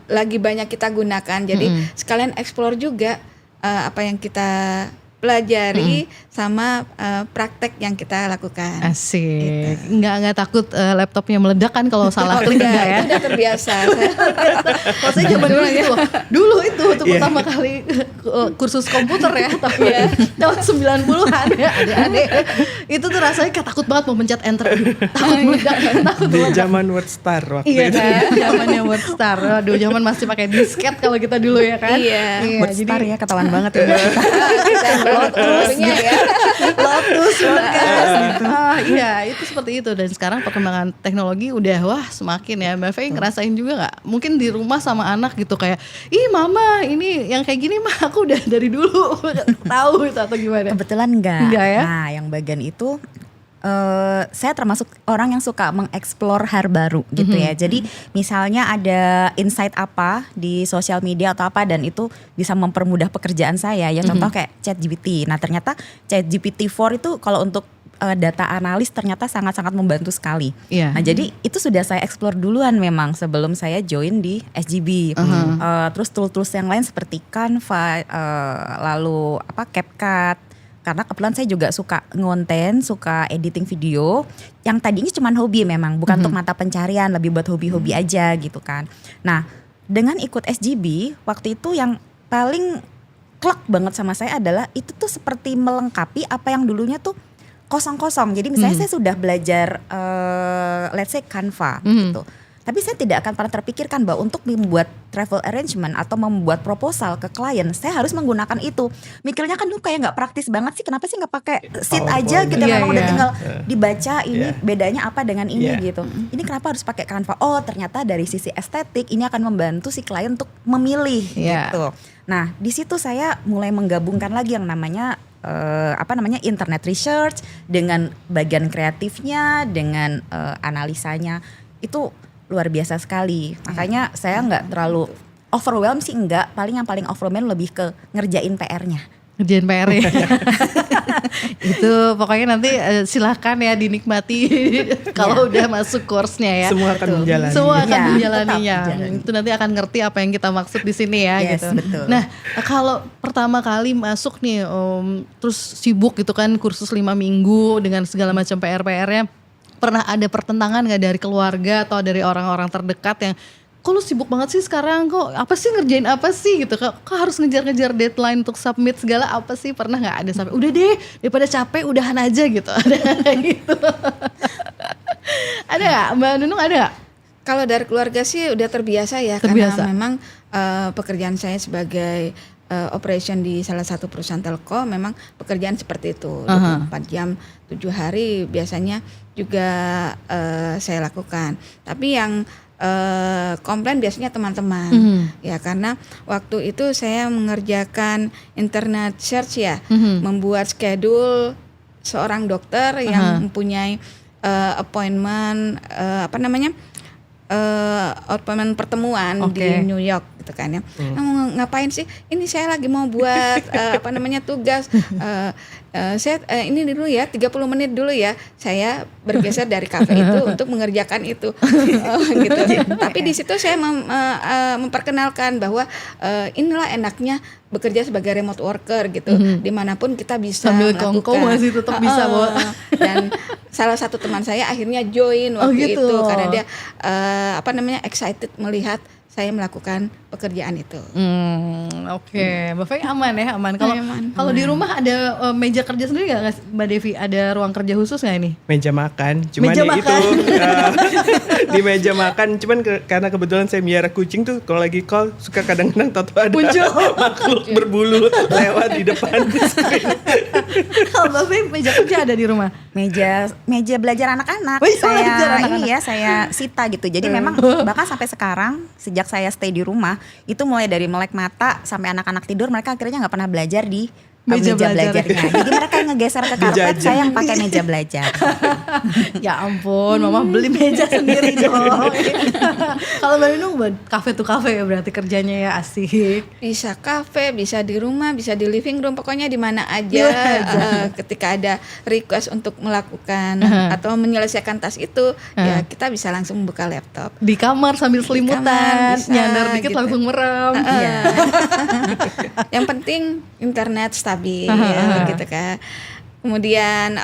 [SPEAKER 2] lagi banyak kita gunakan, jadi sekalian explore juga apa yang kita pelajari sama praktek yang kita lakukan.
[SPEAKER 4] Asik. Nggak takut laptopnya meledak kan kalau salah klik enggak ya?
[SPEAKER 2] Itu udah terbiasa.
[SPEAKER 4] Kalau saya zaman dulu itu pertama kali kursus komputer ya, tapi tahun 90-an ya, adik-adik. Itu tuh rasanya kayak takut banget mau mencet enter. Takut meledak, takut
[SPEAKER 3] Di
[SPEAKER 4] meledak.
[SPEAKER 3] zaman WordStar waktu
[SPEAKER 4] Iya
[SPEAKER 3] itu.
[SPEAKER 4] kan, zamannya WordStar. Aduh, zaman masih pakai disket kalau kita dulu ya kan.
[SPEAKER 2] Iya.
[SPEAKER 1] WordStar ya, ketahuan banget ya.
[SPEAKER 2] Lotusnya ya.
[SPEAKER 4] Lotus bekas gitu. Iya itu seperti itu. Dan sekarang perkembangan teknologi udah wah semakin ya. Mbak Faye ngerasain juga gak? Mungkin di rumah sama anak gitu kayak, ih mama ini yang kayak gini mah aku udah dari dulu tahu itu atau gimana?
[SPEAKER 1] Kebetulan enggak.
[SPEAKER 4] Enggak ya?
[SPEAKER 1] Nah, yang bagian itu saya termasuk orang yang suka mengeksplor hal baru gitu ya. Jadi misalnya ada insight apa di sosial media atau apa dan itu bisa mempermudah pekerjaan saya. Ya contoh kayak ChatGPT. Nah ternyata ChatGPT-4 itu kalau untuk data analis ternyata sangat-sangat membantu sekali.
[SPEAKER 4] Iya.
[SPEAKER 1] Nah jadi itu sudah saya explore duluan memang sebelum saya join di SGB. Terus tools-tools yang lain seperti Canva, lalu CapCut. Karena kebetulan saya juga suka ngonten, suka editing video. Yang tadinya cuma hobi memang, bukan untuk mata pencarian, lebih buat hobi-hobi aja gitu kan. Nah dengan ikut SGB, waktu itu yang paling klek banget sama saya adalah itu tuh seperti melengkapi apa yang dulunya tuh kosong-kosong. Jadi misalnya saya sudah belajar let's say Canva gitu. Tapi saya tidak akan pernah terpikirkan bahwa untuk membuat travel arrangement atau membuat proposal ke klien, saya harus menggunakan itu. Mikirnya kan lu kayak nggak praktis banget sih. Kenapa sih nggak pakai sheet aja gitu? Memang udah tinggal dibaca ini bedanya apa dengan ini gitu. Ini kenapa harus pakai Canva? Oh ternyata dari sisi estetik ini akan membantu si klien untuk memilih gitu. Nah di situ saya mulai menggabungkan lagi yang namanya internet research dengan bagian kreatifnya, dengan analisanya itu luar biasa sekali. Makanya saya nggak terlalu overwhelmed sih enggak. Paling yang paling overwhelmed lebih ke ngerjain PR-nya.
[SPEAKER 4] Ngerjain PR ya. Itu pokoknya nanti silahkan ya dinikmati kalau udah masuk course-nya ya.
[SPEAKER 3] Semua akan menjalani.
[SPEAKER 4] Semua akan
[SPEAKER 1] Ya,
[SPEAKER 4] menjalaninya.
[SPEAKER 1] tetap
[SPEAKER 4] Itu nanti akan ngerti apa yang kita maksud di sini ya
[SPEAKER 1] Yes,
[SPEAKER 4] gitu.
[SPEAKER 1] betul.
[SPEAKER 4] Nah, kalau pertama kali masuk nih terus sibuk gitu kan kursus 5 minggu dengan segala macam PR-PR-nya. Pernah ada pertentangan gak dari keluarga atau dari orang-orang terdekat yang kok lu sibuk banget sih sekarang, kok apa sih ngerjain apa sih gitu, kok harus ngejar-ngejar deadline untuk submit segala apa sih, pernah gak ada sampai udah deh daripada capek udahan aja gitu, ada gitu. Ada gak Mbak Nunung, ada gak?
[SPEAKER 2] Kalau dari keluarga sih udah terbiasa ya.
[SPEAKER 4] Terbiasa.
[SPEAKER 2] Karena memang pekerjaan saya sebagai operation di salah satu perusahaan telco memang pekerjaan seperti itu 24 jam 7 hari biasanya juga saya lakukan. Tapi yang komplain biasanya teman-teman ya, karena waktu itu saya mengerjakan internet search ya, membuat schedule seorang dokter yang mempunyai appointment appointment pertemuan di New York gitu kan ya. Ngapain sih? Ini saya lagi mau buat tugas. Saya ini dulu ya 30 menit dulu ya. Saya bergeser dari kafe itu untuk mengerjakan itu. Gitu. Tapi di situ saya memperkenalkan bahwa inilah enaknya bekerja sebagai remote worker gitu. Dimanapun kita bisa
[SPEAKER 4] sambil
[SPEAKER 2] melakukan.
[SPEAKER 4] kongko masih tetap bisa bawa.
[SPEAKER 2] Dan salah satu teman saya akhirnya join waktu
[SPEAKER 4] gitu.
[SPEAKER 2] itu karena dia excited melihat saya melakukan pekerjaan itu.
[SPEAKER 4] Oke. Mbak Fei aman ya, aman.
[SPEAKER 2] Aman.
[SPEAKER 4] Kalau di rumah ada meja kerja sendiri nggak Mbak Devi? Ada ruang kerja khusus nggak ini?
[SPEAKER 3] Meja makan, cuman
[SPEAKER 4] Meja
[SPEAKER 3] ya
[SPEAKER 4] makan.
[SPEAKER 3] itu di meja makan, cuman karena kebetulan saya miara kucing tuh, kalau lagi call suka kadang-kadang tato ada
[SPEAKER 4] Muncul.
[SPEAKER 3] makhluk berbulu lewat di depan screen.
[SPEAKER 4] Kalau Mbak Fei meja kerja ada di rumah?
[SPEAKER 1] Meja belajar anak-anak.
[SPEAKER 4] Meja belajar anak-anak.
[SPEAKER 1] Ini ya saya sita gitu. Jadi memang bahkan sampai sekarang sejak saya stay di rumah itu mulai dari melek mata sampai anak-anak tidur mereka akhirnya nggak pernah belajar di
[SPEAKER 4] Meja
[SPEAKER 1] meja
[SPEAKER 4] belajar.
[SPEAKER 1] belajarnya. Jadi mereka yang ngegeser ke karpet,
[SPEAKER 3] Dijajah.
[SPEAKER 1] saya yang pakai meja belajar.
[SPEAKER 4] Ya ampun, Mama beli meja sendiri dong. Kalau Mbak Nunung buat kafe tuh kafe ya berarti kerjanya ya asik.
[SPEAKER 2] Bisa kafe, bisa di rumah, bisa di living room, pokoknya di mana aja.
[SPEAKER 4] Di mana aja.
[SPEAKER 2] Ketika ada request untuk melakukan atau menyelesaikan tas itu, ya kita bisa langsung buka laptop.
[SPEAKER 4] Di kamar sambil selimutan,
[SPEAKER 2] kamar bisa,
[SPEAKER 4] nyandar dikit
[SPEAKER 2] gitu.
[SPEAKER 4] langsung merem.
[SPEAKER 1] Iya.
[SPEAKER 2] Yang penting internet stabil gitu kan. Kemudian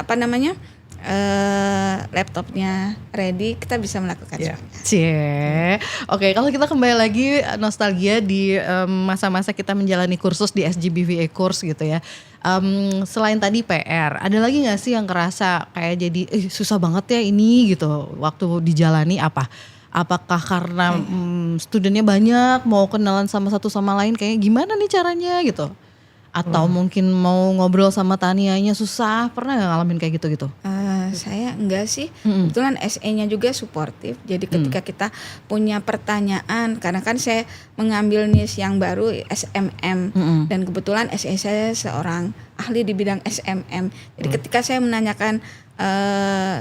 [SPEAKER 2] laptopnya ready, kita bisa melakukan
[SPEAKER 3] Iya.
[SPEAKER 2] semuanya.
[SPEAKER 4] Cie. Oke, kalau kita kembali lagi nostalgia di masa-masa kita menjalani kursus di SGBVA course gitu ya. Selain tadi PR, ada lagi nggak sih yang kerasa kayak jadi susah banget ya ini gitu waktu dijalani apa? Apakah karena studennya banyak, mau kenalan sama satu sama lain kayak gimana nih caranya gitu? Atau mungkin mau ngobrol sama Tanianya susah, pernah gak ngalamin kayak gitu-gitu?
[SPEAKER 2] Saya enggak sih, kebetulan SE-nya juga suportif. Jadi ketika kita punya pertanyaan, karena kan saya mengambil niche yang baru SMM, dan kebetulan SE saya seorang ahli di bidang SMM. Jadi ketika saya menanyakan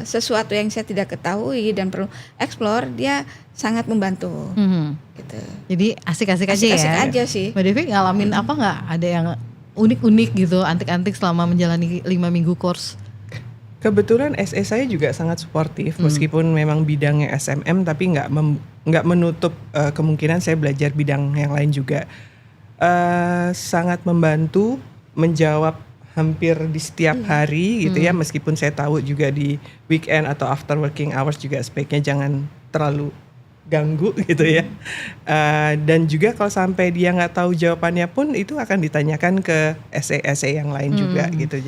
[SPEAKER 2] sesuatu yang saya tidak ketahui dan perlu explore, dia sangat membantu. Gitu.
[SPEAKER 4] Jadi asik-asik aja ya?
[SPEAKER 2] Asik-asik aja sih.
[SPEAKER 4] Mbak Devi ngalamin apa gak? Ada yang unik-unik gitu, antik-antik selama menjalani 5 minggu course?
[SPEAKER 3] Kebetulan SE saya juga sangat suportif, meskipun memang bidangnya SMM, tapi nggak menutup kemungkinan saya belajar bidang yang lain juga. Sangat membantu menjawab hampir di setiap hari gitu ya, meskipun saya tahu juga di weekend atau after working hours juga sebaiknya jangan terlalu ganggu gitu ya. Dan juga kalau sampai dia nggak tahu jawabannya pun itu akan ditanyakan ke SE yang lain juga gitu.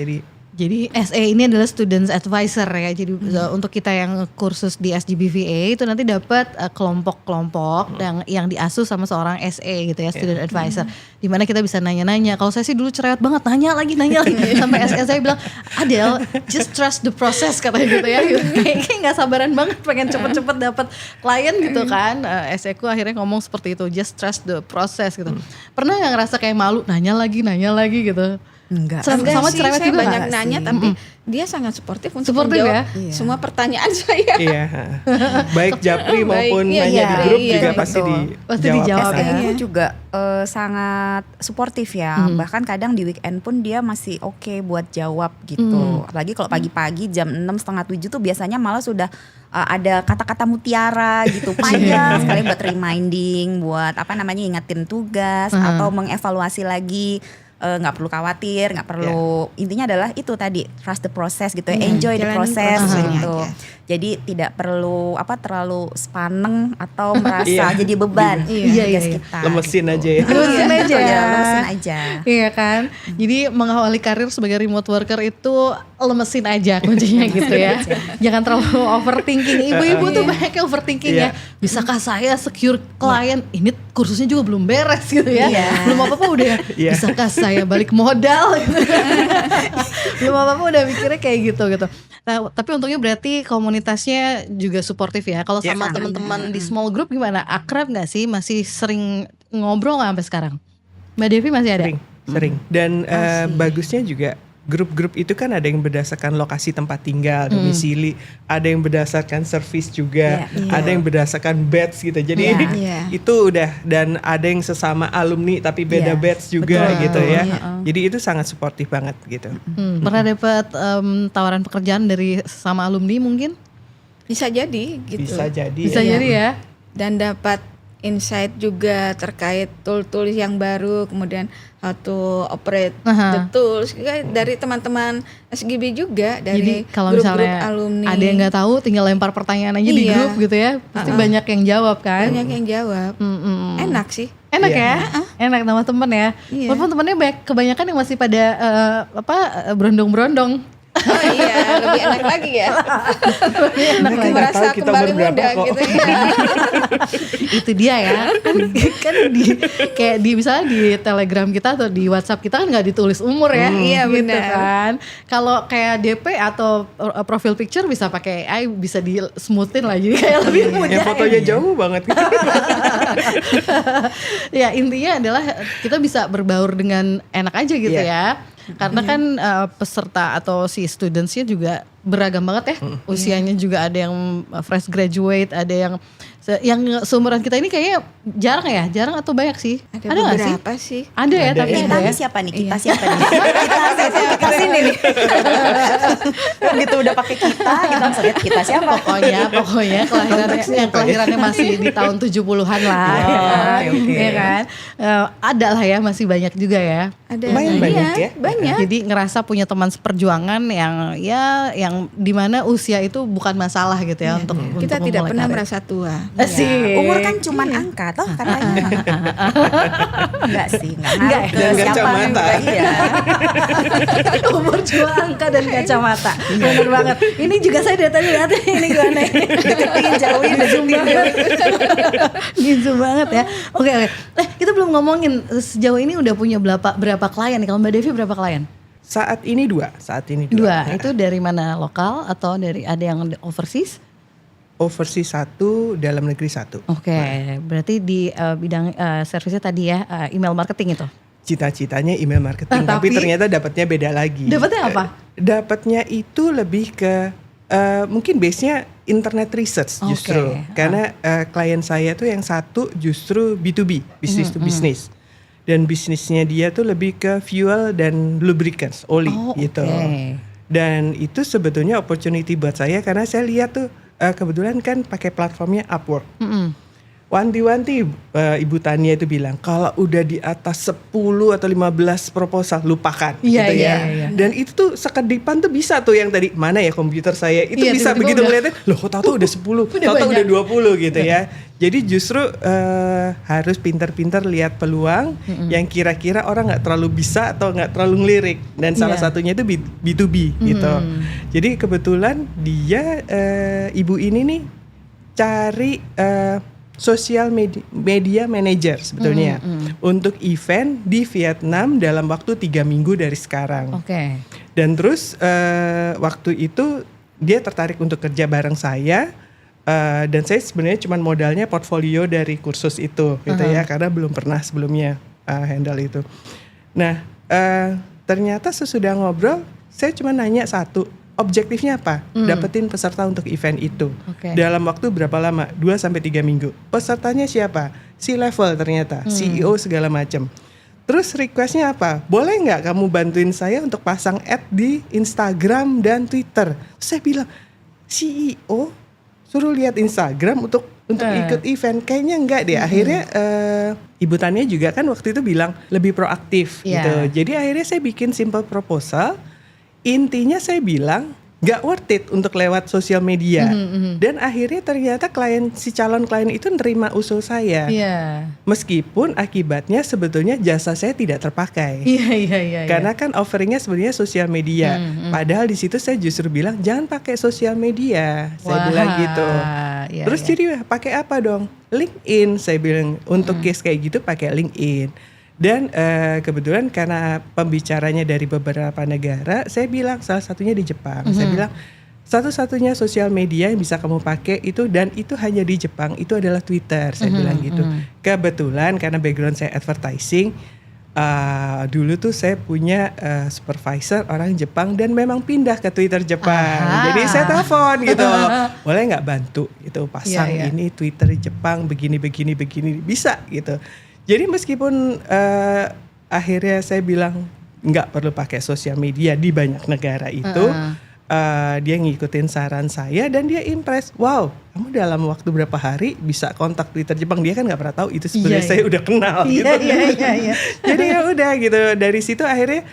[SPEAKER 4] Jadi SE ini adalah Students Advisor ya. Jadi untuk kita yang kursus di SGBVA itu nanti dapat kelompok-kelompok yang diasuh sama seorang SE gitu ya, Student Advisor. Dimana kita bisa nanya-nanya. Kalau saya sih dulu cerewet banget, nanya lagi sampai SE saya bilang, Adele, just trust the process katanya gitu ya. Kayak nggak sabaran banget pengen cepet-cepet dapat klien gitu kan. SE ku akhirnya ngomong seperti itu, just trust the process gitu. Pernah nggak ngerasa kayak malu nanya lagi gitu?
[SPEAKER 1] Enggak.
[SPEAKER 4] Sama
[SPEAKER 2] Sih,
[SPEAKER 4] cerewet
[SPEAKER 2] saya
[SPEAKER 4] juga
[SPEAKER 2] banyak
[SPEAKER 4] nggak
[SPEAKER 2] nanya,
[SPEAKER 4] sih?
[SPEAKER 2] tapi dia sangat suportif untuk
[SPEAKER 4] Suportif
[SPEAKER 2] menjawab
[SPEAKER 4] ya?
[SPEAKER 2] semua pertanyaan saya.
[SPEAKER 3] Iya, baik Japri maupun
[SPEAKER 2] Iya,
[SPEAKER 3] nanya
[SPEAKER 2] iya,
[SPEAKER 3] di grup
[SPEAKER 2] iya,
[SPEAKER 3] juga
[SPEAKER 2] iya,
[SPEAKER 3] pasti
[SPEAKER 1] betul.
[SPEAKER 4] Pasti
[SPEAKER 3] dijawab.
[SPEAKER 4] dijawab
[SPEAKER 3] SE.
[SPEAKER 4] ya.
[SPEAKER 1] SE-nya juga sangat suportif ya. Bahkan kadang di weekend pun dia masih oke buat jawab gitu. Apalagi kalau pagi-pagi jam 6:30 tuh biasanya malah sudah ada kata-kata mutiara gitu panjang sekali buat reminding, buat ingetin tugas atau mengevaluasi lagi. Nggak perlu khawatir, nggak perlu, intinya adalah itu tadi, trust the process gitu ya, enjoy the
[SPEAKER 2] jalanin
[SPEAKER 1] process
[SPEAKER 2] prosesnya
[SPEAKER 1] gitu.
[SPEAKER 2] aja.
[SPEAKER 1] Jadi tidak perlu terlalu sepaneng atau merasa jadi beban
[SPEAKER 4] Iya,
[SPEAKER 1] tugas
[SPEAKER 4] iya.
[SPEAKER 1] kita.
[SPEAKER 3] Lemesin
[SPEAKER 1] gitu.
[SPEAKER 3] aja ya.
[SPEAKER 4] Lemesin aja.
[SPEAKER 1] Iya, lemesin aja.
[SPEAKER 4] Iya kan. Jadi mengawali karir sebagai remote worker itu lemesin aja kuncinya gitu ya. Jangan terlalu overthinking. Ibu-ibu tuh banyak yang overthinking ya. Bisakah saya secure klien? Ini kursusnya juga belum beres gitu ya.
[SPEAKER 1] Iya.
[SPEAKER 4] Belum apa-apa udah
[SPEAKER 3] Iya.
[SPEAKER 4] bisakah saya balik modal gitu. Belum apa-apa udah mikirnya kayak gitu. Nah, tapi untungnya berarti komunitasnya juga suportif ya. Kalau
[SPEAKER 3] Iya,
[SPEAKER 4] sama
[SPEAKER 3] sangat.
[SPEAKER 4] teman-teman di small group gimana? Akrab nggak sih? Masih sering ngobrol nggak sampai sekarang? Mbak Devi masih ada?
[SPEAKER 3] Sering. Dan bagusnya juga grup-grup itu kan ada yang berdasarkan lokasi tempat tinggal, domisili, ada yang berdasarkan service juga, ada yang berdasarkan batch gitu. Jadi
[SPEAKER 2] Iya.
[SPEAKER 3] itu udah, dan ada yang sesama alumni tapi beda
[SPEAKER 1] Iya,
[SPEAKER 3] batch juga
[SPEAKER 1] betul.
[SPEAKER 3] gitu ya.
[SPEAKER 1] Iya.
[SPEAKER 3] Jadi itu sangat suportif banget gitu.
[SPEAKER 4] Pernah dapat tawaran pekerjaan dari sama alumni mungkin?
[SPEAKER 2] Bisa jadi gitu.
[SPEAKER 3] Bisa jadi.
[SPEAKER 4] Bisa
[SPEAKER 3] ya.
[SPEAKER 4] jadi ya.
[SPEAKER 2] Dan dapat insight juga terkait tool-tool yang baru, kemudian how to operate the tools dari teman-teman SGB juga,
[SPEAKER 4] Jadi
[SPEAKER 2] dari
[SPEAKER 4] kalau
[SPEAKER 2] grup-grup
[SPEAKER 4] misalnya
[SPEAKER 2] alumni.
[SPEAKER 4] ada yang nggak tahu, tinggal lempar pertanyaan aja di
[SPEAKER 2] Iya.
[SPEAKER 4] grup gitu ya, pasti banyak yang jawab kan.
[SPEAKER 2] Banyak yang jawab. Enak sih.
[SPEAKER 4] Enak
[SPEAKER 3] Iya.
[SPEAKER 4] ya, enak sama temen ya.
[SPEAKER 2] Iya.
[SPEAKER 4] Walaupun temennya kebanyakan yang masih pada berondong-berondong.
[SPEAKER 2] Oh iya, lebih enak lagi ya.
[SPEAKER 3] Mereka nggak
[SPEAKER 2] Merasa
[SPEAKER 3] tahu kita
[SPEAKER 2] kembali
[SPEAKER 3] umur berapa
[SPEAKER 2] muda
[SPEAKER 3] kok.
[SPEAKER 2] gitu ya.
[SPEAKER 4] Itu dia ya. Kan kayak di misalnya di Telegram kita atau di WhatsApp kita kan nggak ditulis umur ya.
[SPEAKER 2] Iya,
[SPEAKER 4] gitu
[SPEAKER 2] benar.
[SPEAKER 4] kan. Kalau kayak DP atau profile picture bisa pakai AI, bisa di smoothin lah jadi kayak lebih muda.
[SPEAKER 3] Yang fotonya jauh banget.
[SPEAKER 4] Ya intinya adalah kita bisa berbaur dengan enak aja gitu ya. Karena kan peserta atau si studentsnya juga beragam banget ya. Usianya juga ada yang fresh graduate, ada yang seumuran kita ini kayaknya jarang atau banyak sih?
[SPEAKER 2] Ada
[SPEAKER 4] nggak sih?
[SPEAKER 2] beberapa sih.
[SPEAKER 4] Ada ya,
[SPEAKER 3] Ada
[SPEAKER 4] tapi
[SPEAKER 3] ya.
[SPEAKER 1] Kita
[SPEAKER 4] ada ya.
[SPEAKER 1] nih siapa nih? Kita siapa nih? Kita sini nih. Begitu udah pakai kita langsung lihat kita siapa.
[SPEAKER 4] Pokoknya kelahirannya masih di tahun 70-an lah.
[SPEAKER 1] Oh,
[SPEAKER 4] ya kan?
[SPEAKER 1] oke.
[SPEAKER 4] Ya kan? Ada lah ya, masih banyak juga ya.
[SPEAKER 2] Ada
[SPEAKER 3] Lumayan banyak ya.
[SPEAKER 2] Banyak.
[SPEAKER 4] Jadi ngerasa punya teman seperjuangan yang dimana usia itu bukan masalah gitu ya untuk
[SPEAKER 2] Kita
[SPEAKER 4] untuk
[SPEAKER 2] tidak
[SPEAKER 4] memulai
[SPEAKER 2] pernah
[SPEAKER 4] karir.
[SPEAKER 2] merasa tua.
[SPEAKER 4] Asik.
[SPEAKER 1] Umur kan cuman angka toh katanya. Enggak sih, enggak
[SPEAKER 4] Enggak
[SPEAKER 1] ngaruh
[SPEAKER 3] ya?
[SPEAKER 1] ke
[SPEAKER 3] Dan
[SPEAKER 1] siapa
[SPEAKER 3] kacamata.
[SPEAKER 1] juga, iya.
[SPEAKER 4] Umur cuma angka dan kacamata. Bener banget. Ini juga saya dari tadi lihat ini gimana.
[SPEAKER 1] Deketin, jauhin, deketin.
[SPEAKER 4] Gitu banget ya. Oke. Kita belum ngomongin sejauh ini udah punya berapa klien nih? Kalau Mbak Devi berapa klien?
[SPEAKER 3] Saat ini dua.
[SPEAKER 4] Dua. Itu dari mana, lokal atau dari ada yang overseas?
[SPEAKER 3] Overseas 1, dalam negeri 1.
[SPEAKER 4] Oke, berarti di bidang servisnya tadi ya, email marketing itu.
[SPEAKER 3] Cita-citanya email marketing, tapi ternyata dapatnya beda lagi.
[SPEAKER 4] Dapatnya apa?
[SPEAKER 3] Dapatnya itu lebih ke mungkin base-nya internet research justru. Karena klien saya tuh yang satu justru B2B, business to business. Dan bisnisnya dia tuh lebih ke fuel dan lubricants, oli gitu. Dan itu sebetulnya opportunity buat saya karena saya lihat tuh kebetulan kan pakai platformnya Upwork. Wanti-wanti Ibu Tania itu bilang kalau udah di atas 10 atau 15 proposal lupakan
[SPEAKER 4] Iya,
[SPEAKER 3] gitu ya.
[SPEAKER 4] iya.
[SPEAKER 3] Dan itu tuh sekedipan tuh bisa tuh yang tadi mana ya komputer saya itu
[SPEAKER 4] Iya,
[SPEAKER 3] bisa
[SPEAKER 4] tiba-tiba
[SPEAKER 3] begitu
[SPEAKER 4] udah-
[SPEAKER 3] ngeliatin loh kok tahu udah 10, tahu udah 20 gitu ya. Jadi justru harus pintar-pintar lihat peluang yang kira-kira orang nggak terlalu bisa atau nggak terlalu ngelirik dan salah satunya itu B2B gitu. Jadi kebetulan dia ibu ini nih cari social media manager sebetulnya untuk event di Vietnam dalam waktu 3 minggu dari sekarang.
[SPEAKER 4] Oke.
[SPEAKER 3] Dan terus waktu itu dia tertarik untuk kerja bareng saya dan saya sebenarnya cuma modalnya portfolio dari kursus itu gitu ya karena belum pernah sebelumnya handle itu. Nah ternyata sesudah ngobrol saya cuma nanya satu. Objektifnya apa? Dapetin peserta untuk event itu. Dalam waktu berapa lama? 2-3 minggu. Pesertanya siapa? C-level ternyata, CEO segala macam. Terus requestnya apa? Boleh nggak kamu bantuin saya untuk pasang ad di Instagram dan Twitter? Saya bilang, CEO suruh lihat Instagram untuk ikut event? Kayaknya enggak deh. Akhirnya Ibu Tania juga kan waktu itu bilang lebih proaktif gitu. Jadi akhirnya saya bikin simple proposal. Intinya saya bilang gak worth it untuk lewat sosial media. Dan akhirnya ternyata si calon klien itu nerima usul saya. Meskipun akibatnya sebetulnya jasa saya tidak terpakai.
[SPEAKER 4] Iya.
[SPEAKER 3] Karena kan offeringnya sebenarnya sosial media. Padahal di situ saya justru bilang jangan pakai sosial media. Saya bilang gitu. Terus jadi pakai apa dong? LinkedIn. Saya bilang untuk case kayak gitu pakai LinkedIn. Dan kebetulan karena pembicaranya dari beberapa negara, saya bilang salah satunya di Jepang. Saya bilang satu-satunya sosial media yang bisa kamu pakai itu dan itu hanya di Jepang itu adalah Twitter. Saya bilang gitu. Kebetulan karena background saya advertising, dulu tuh saya punya supervisor orang Jepang dan memang pindah ke Twitter Jepang. Jadi saya telepon gitu, boleh nggak bantu gitu pasang ini Twitter Jepang begini bisa gitu. Jadi meskipun akhirnya saya bilang nggak perlu pakai sosial media di banyak negara itu, dia ngikutin saran saya dan dia impress. Wow, kamu dalam waktu berapa hari bisa kontak Twitter Jepang. Dia kan nggak pernah tahu itu sebenarnya
[SPEAKER 4] Iya,
[SPEAKER 3] saya udah kenal gitu.
[SPEAKER 4] Iya.
[SPEAKER 3] Jadi ya udah gitu. Dari situ akhirnya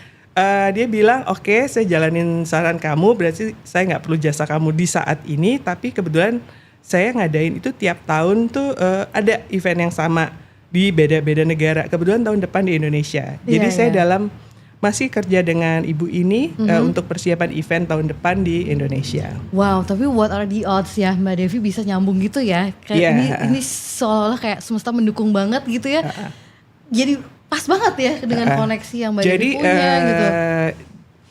[SPEAKER 3] dia bilang oke, saya jalanin saran kamu. Berarti saya nggak perlu jasa kamu di saat ini. Tapi kebetulan saya ngadain itu tiap tahun tuh ada event yang sama di beda-beda negara. Kebetulan tahun depan di Indonesia. Jadi saya masih kerja dengan ibu ini untuk persiapan event tahun depan di Indonesia.
[SPEAKER 4] Wow, tapi what are the odds ya Mbak Devi bisa nyambung gitu ya? Kayak ini seolah-olah kayak semesta mendukung banget gitu ya. Jadi pas banget ya dengan koneksi yang Mbak Devi punya gitu.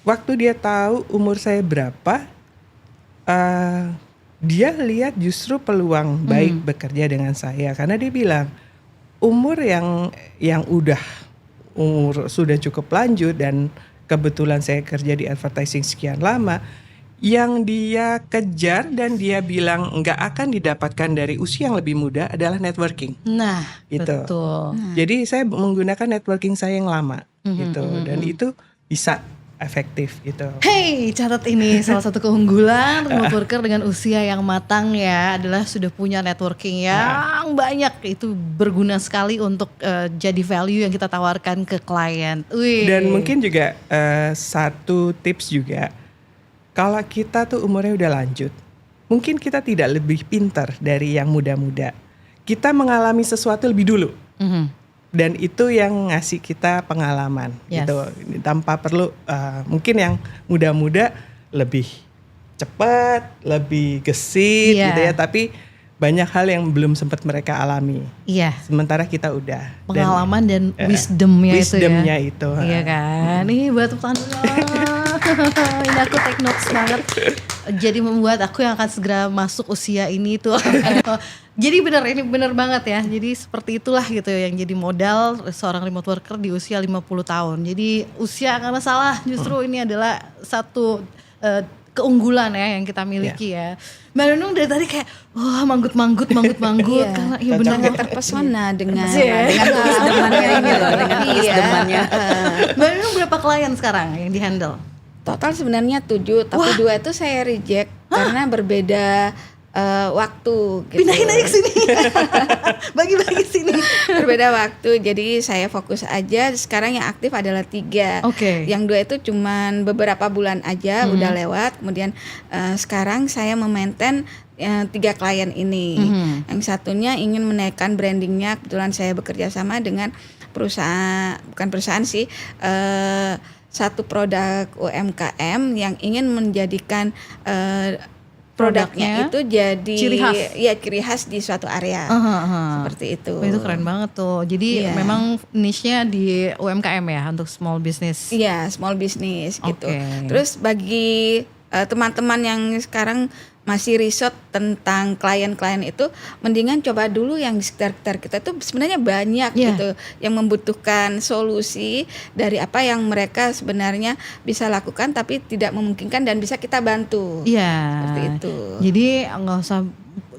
[SPEAKER 3] Waktu dia tahu umur saya berapa, dia lihat justru peluang baik bekerja dengan saya karena dia bilang umur yang umur sudah cukup lanjut dan kebetulan saya kerja di advertising sekian lama, yang dia kejar dan dia bilang nggak akan didapatkan dari usia yang lebih muda adalah networking.
[SPEAKER 4] Nah,
[SPEAKER 3] gitu.
[SPEAKER 4] betul.
[SPEAKER 3] Jadi saya menggunakan networking saya yang lama gitu dan itu bisa efektif gitu.
[SPEAKER 4] Hey, catat ini salah satu keunggulan remote worker dengan usia yang matang ya adalah sudah punya networking yang banyak. Itu berguna sekali untuk jadi value yang kita tawarkan ke klien. Wih.
[SPEAKER 3] Dan mungkin juga satu tips juga, kalau kita tuh umurnya udah lanjut, mungkin kita tidak lebih pintar dari yang muda-muda. Kita mengalami sesuatu lebih dulu. Dan itu yang ngasih kita pengalaman gitu, tanpa perlu mungkin yang muda-muda lebih cepat, lebih gesit gitu ya, tapi banyak hal yang belum sempat mereka alami.
[SPEAKER 4] Iya.
[SPEAKER 3] Sementara kita udah
[SPEAKER 4] pengalaman dan wisdomnya
[SPEAKER 3] itu.
[SPEAKER 4] Iya kan. Nih buat tangan dulu. Ini aku take notes banget. Jadi membuat aku yang akan segera masuk usia ini tuh. Jadi ini benar banget ya. Jadi seperti itulah gitu yang jadi modal seorang remote worker di usia 50 tahun. Jadi usia nggak masalah. Justru ini adalah satu keunggulan ya yang kita miliki ya. Mbak Nunung dari tadi kayak manggut karena ya benar
[SPEAKER 2] terpesona dengan
[SPEAKER 1] wisdomannya ini loh, dengan wisdomannya.
[SPEAKER 4] Mbak Nunung berapa klien sekarang yang di-handle?
[SPEAKER 2] Total sebenarnya 7, tapi 2 itu saya reject karena berbeda waktu gitu.
[SPEAKER 4] Pindahin aja ke sini. Bagi-bagi sini.
[SPEAKER 2] Berbeda waktu. Jadi saya fokus aja. Sekarang yang aktif adalah 3.
[SPEAKER 4] Oke.
[SPEAKER 2] Yang 2 itu cuman beberapa bulan aja udah lewat. Kemudian sekarang saya memaintain 3 klien ini. Yang satunya ingin menaikkan brandingnya. Kebetulan saya bekerja sama dengan perusahaan, bukan perusahaan sih, satu produk UMKM yang ingin menjadikan produknya itu jadi ciri khas di suatu area. Seperti itu.
[SPEAKER 4] Itu keren banget tuh. Jadi memang niche-nya di UMKM ya, untuk small business.
[SPEAKER 2] Iya, small business gitu. Terus bagi teman-teman yang sekarang masih riset tentang klien-klien itu, mendingan coba dulu yang di sekitar kita itu sebenarnya banyak gitu yang membutuhkan solusi dari apa yang mereka sebenarnya bisa lakukan tapi tidak memungkinkan dan bisa kita bantu. Seperti itu.
[SPEAKER 4] Jadi nggak usah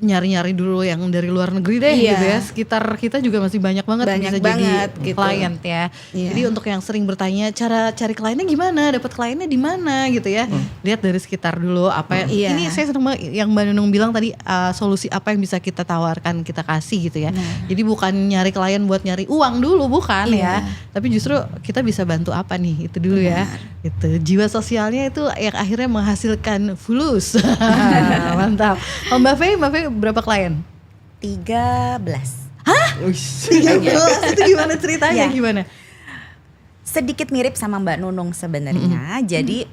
[SPEAKER 4] nyari-nyari dulu yang dari luar negeri deh gitu ya. Sekitar kita juga masih banyak banget bisa jadi
[SPEAKER 2] gitu.
[SPEAKER 4] klien ya. Jadi untuk yang sering bertanya cara cari kliennya gimana, dapat kliennya di mana gitu ya. Lihat dari sekitar dulu apa ini saya senang banget yang Mbak Nunung bilang tadi, solusi apa yang bisa kita tawarkan, kita kasih gitu ya. Jadi bukan nyari klien buat nyari uang dulu, bukan ya. Tapi justru kita bisa bantu apa nih, itu dulu ya. Itu jiwa sosialnya itu yang akhirnya menghasilkan fulus. Mantap. Mbak Faye berapa klien?
[SPEAKER 1] 13.
[SPEAKER 4] Hah? 13 itu gimana ceritanya? Gimana?
[SPEAKER 1] Sedikit mirip sama Mbak Nunung sebenarnya. Jadi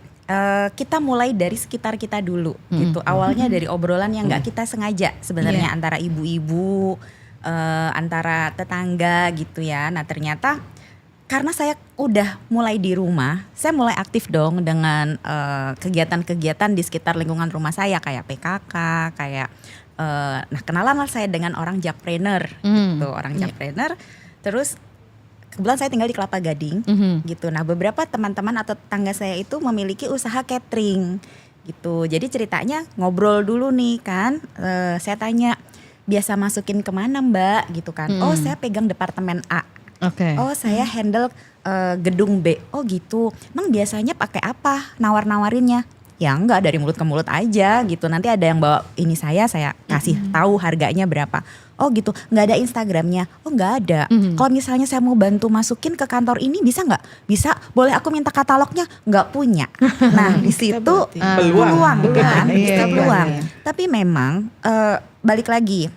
[SPEAKER 1] kita mulai dari sekitar kita dulu gitu. Awalnya dari obrolan yang nggak kita sengaja sebenarnya antara ibu-ibu, antara tetangga gitu ya. Nah ternyata karena saya udah mulai di rumah, saya mulai aktif dong dengan kegiatan-kegiatan di sekitar lingkungan rumah saya kayak PKK, kayak nah kenalan lah saya dengan orang Jakpreneur gitu, orang Jakpreneur. Terus kebetulan saya tinggal di Kelapa Gading gitu. Nah beberapa teman-teman atau tetangga saya itu memiliki usaha catering gitu. Jadi ceritanya ngobrol dulu nih kan, saya tanya biasa masukin kemana Mbak gitu kan. Oh saya pegang departemen A. Oh saya handle gedung B. Oh gitu. Emang biasanya pakai apa nawar-nawarinnya? Ya enggak, dari mulut ke mulut aja gitu. Nanti ada yang bawa ini saya kasih tahu harganya berapa. Oh gitu, nggak ada Instagramnya? Oh nggak ada. Kalau misalnya saya mau bantu masukin ke kantor ini bisa nggak? Bisa. Boleh aku minta katalognya? Nggak punya. Nah di situ peluang kan,
[SPEAKER 4] Iya,
[SPEAKER 1] peluang.
[SPEAKER 4] iya.
[SPEAKER 1] Tapi memang balik lagi,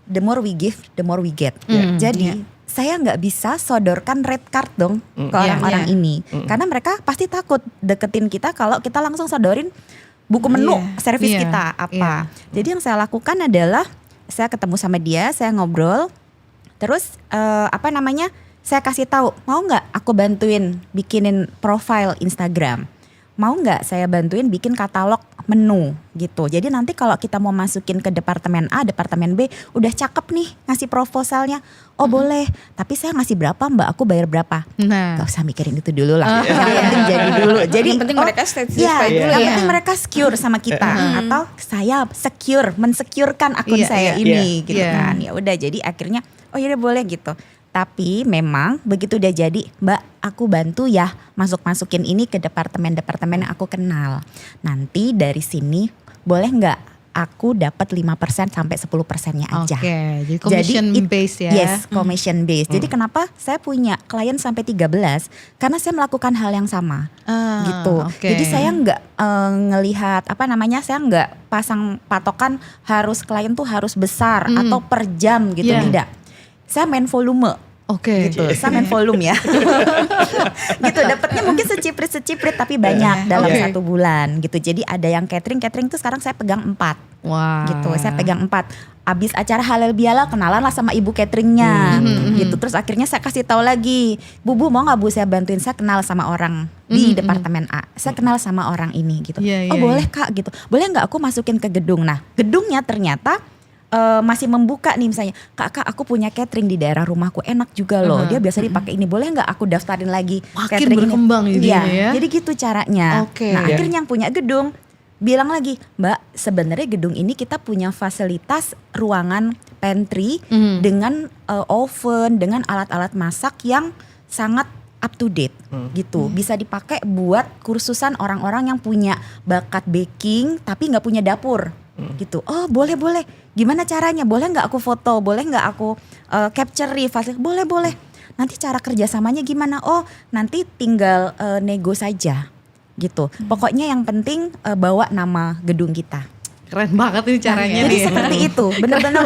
[SPEAKER 1] the more we give, the more we get. Jadi saya nggak bisa sodorkan red card dong ke orang-orang ini, karena mereka pasti takut deketin kita kalau kita langsung sodorin buku menu servis kita apa. Jadi yang saya lakukan adalah saya ketemu sama dia, saya ngobrol, terus saya kasih tahu, mau nggak aku bantuin bikinin profile Instagram, mau nggak saya bantuin bikin katalog menu gitu. Jadi nanti kalau kita mau masukin ke departemen A, departemen B, udah cakep nih ngasih proposalnya, oh boleh, tapi saya ngasih berapa mbak, aku bayar berapa?
[SPEAKER 4] Nah,
[SPEAKER 1] Gak usah mikirin itu dulu lah, yang penting jadi dulu. Jadi
[SPEAKER 2] yang penting mereka satisfied dulu
[SPEAKER 1] yang
[SPEAKER 2] ya.
[SPEAKER 1] penting mereka secure sama kita, atau saya mensecurekan akun saya ini gitu kan. Ya udah, jadi akhirnya oh iya boleh gitu. Tapi memang begitu udah jadi, mbak aku bantu ya masukin ini ke departemen-departemen yang aku kenal. Nanti dari sini boleh nggak aku dapat 5% sampai 10%-nya aja.
[SPEAKER 4] Oke, jadi commission based ya.
[SPEAKER 1] Yes, commission based. Jadi kenapa saya punya klien sampai 13? Karena saya melakukan hal yang sama. Gitu.
[SPEAKER 4] Oke.
[SPEAKER 1] Jadi saya nggak ngelihat saya nggak pasang patokan harus klien tuh harus besar atau per jam gitu, tidak. Saya main volume.
[SPEAKER 4] Oke.
[SPEAKER 1] Gitu, saya main volume ya. Gitu, dapatnya mungkin seciprit tapi banyak dalam satu bulan gitu. Jadi ada yang catering tuh sekarang saya pegang 4.
[SPEAKER 4] Wah.
[SPEAKER 1] Gitu, saya pegang 4. Abis acara halal bihalal kenalan lah sama ibu cateringnya gitu. Terus akhirnya saya kasih tahu lagi, Bu mau nggak Bu saya bantuin, saya kenal sama orang di departemen A, saya kenal sama orang ini gitu. Oh boleh Kak gitu, boleh nggak aku masukin ke gedung. Nah gedungnya ternyata masih membuka nih, misalnya kak aku punya catering di daerah rumahku enak juga loh, dia biasa dipakai ini, boleh nggak aku daftarin lagi
[SPEAKER 4] makin
[SPEAKER 1] catering
[SPEAKER 4] berkembang
[SPEAKER 1] ini.
[SPEAKER 4] ya.
[SPEAKER 1] Jadi gitu caranya. Nah akhirnya yang punya gedung bilang lagi, mbak sebenarnya gedung ini kita punya fasilitas ruangan pantry dengan oven, dengan alat-alat masak yang sangat up to date gitu, bisa dipakai buat kursusan orang-orang yang punya bakat baking tapi nggak punya dapur gitu. Oh boleh, gimana caranya, boleh nggak aku foto, boleh nggak aku capture fasilitas, boleh. Nanti cara kerjasamanya gimana? Oh nanti tinggal nego saja gitu. Pokoknya yang penting bawa nama gedung kita.
[SPEAKER 4] Keren banget ini caranya.
[SPEAKER 1] Jadi
[SPEAKER 4] nih.
[SPEAKER 1] seperti itu, benar-benar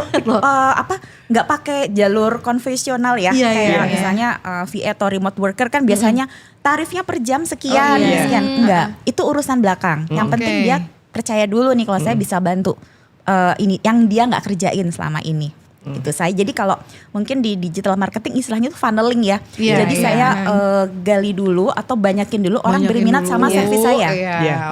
[SPEAKER 1] nggak pakai jalur konvensional ya, kayak misalnya VA atau remote worker kan biasanya tarifnya per jam sekian, sekian. Enggak, itu urusan belakang. Yang penting dia percaya dulu nih kalau saya bisa bantu ini yang dia nggak kerjain selama ini. Gitu saya. Jadi kalau mungkin di digital marketing istilahnya itu funneling ya. Jadi saya gali dulu atau banyakin dulu orang berminat sama servis saya.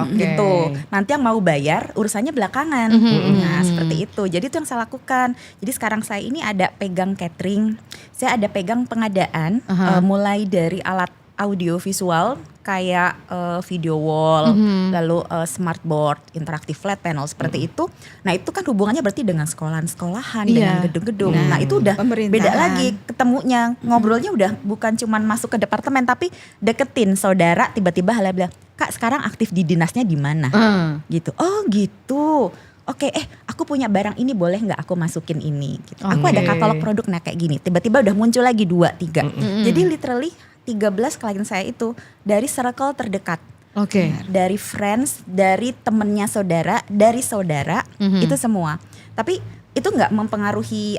[SPEAKER 1] Gitu. Nanti yang mau bayar urusannya belakangan. Nah, seperti itu. Jadi itu yang saya lakukan. Jadi sekarang saya ini ada pegang catering, saya ada pegang pengadaan mulai dari alat audio visual kayak video wall, lalu smartboard, interaktif flat panel seperti itu. Nah itu kan hubungannya berarti dengan sekolahan-sekolahan, dengan gedung-gedung. Nah itu udah beda lagi ketemunya, ngobrolnya udah bukan cuman masuk ke departemen tapi deketin saudara, tiba-tiba halal bilang, Kak sekarang aktif di dinasnya di mana? Gitu. Oh gitu. Oke, aku punya barang ini, boleh nggak aku masukin ini? Gitu. Aku ada katalog produk nah kayak gini. Tiba-tiba udah muncul lagi 2, 3. Jadi literally 13 klien saya itu dari circle terdekat. Dari friends, dari temennya saudara, dari saudara, itu semua. Tapi itu nggak mempengaruhi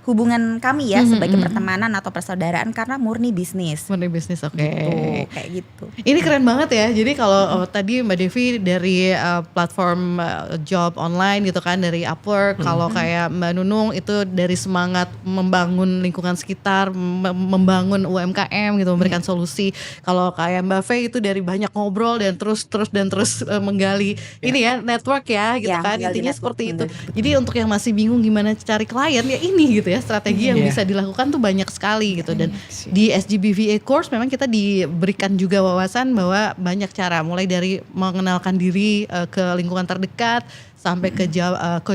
[SPEAKER 1] hubungan kami ya sebagai pertemanan atau persaudaraan karena murni bisnis.
[SPEAKER 4] Oke.
[SPEAKER 1] Gitu, kayak gitu.
[SPEAKER 4] Ini keren banget ya. Jadi kalau tadi Mbak Devi dari platform job online gitu kan, dari Upwork. Kalau kayak Mbak Nunung itu dari semangat membangun lingkungan sekitar, membangun UMKM gitu, memberikan solusi. Kalau kayak Mbak Faye itu dari banyak ngobrol dan terus menggali ini ya network ya gitu kan. Intinya seperti itu. Jadi untuk yang masih bingung gimana cari klien ya ini gitu ya, strategi yang bisa dilakukan tuh banyak sekali gitu. Dan di SGBVA course memang kita diberikan juga wawasan bahwa banyak cara, mulai dari mengenalkan diri ke lingkungan terdekat sampai ke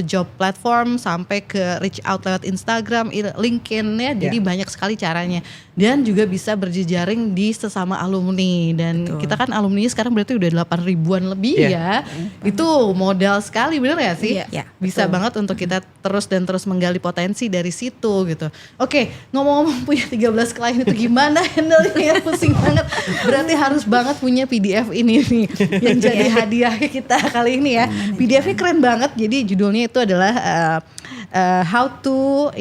[SPEAKER 4] job platform, sampai ke reach out lewat Instagram, LinkedIn ya. Jadi banyak sekali caranya. Dan juga bisa berjejaring di sesama alumni. Dan kita kan alumni sekarang berarti udah 8 ribuan lebih ya. Itu modal sekali, bener gak sih? Bisa banget untuk kita terus menggali potensi dari situ gitu. Oke, ngomong-ngomong punya 13 klien itu gimana handle-nya? Pusing banget. Berarti harus banget punya PDF ini nih yang jadi hadiah kita kali ini ya. PDF-nya keren banget. Jadi judulnya itu adalah how to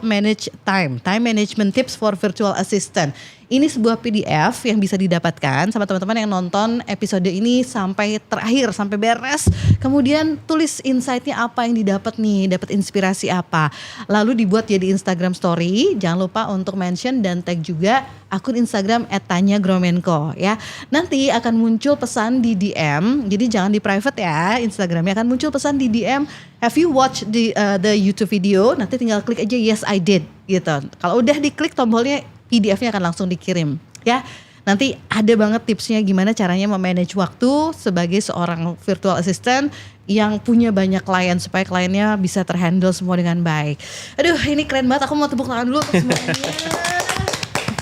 [SPEAKER 4] manage time management tips for virtual assistant. Ini sebuah PDF yang bisa didapatkan sama teman-teman yang nonton episode ini sampai terakhir, sampai beres. Kemudian tulis insight-nya apa yang didapat nih, dapat inspirasi apa. Lalu dibuat jadi Instagram story. Jangan lupa untuk mention dan tag juga akun Instagram @tanyagromenko ya. Nanti akan muncul pesan di DM. Jadi jangan di private ya, Instagramnya akan muncul pesan di DM. Have you watched the YouTube video? Nanti tinggal klik aja yes I did gitu. Kalau udah diklik tombolnya, PDF-nya akan langsung dikirim ya. Nanti ada banget tipsnya gimana caranya memanage waktu sebagai seorang virtual assistant yang punya banyak klien supaya kliennya bisa terhandle semua dengan baik. Aduh, ini keren banget. Aku mau tepuk tangan dulu untuk semuanya.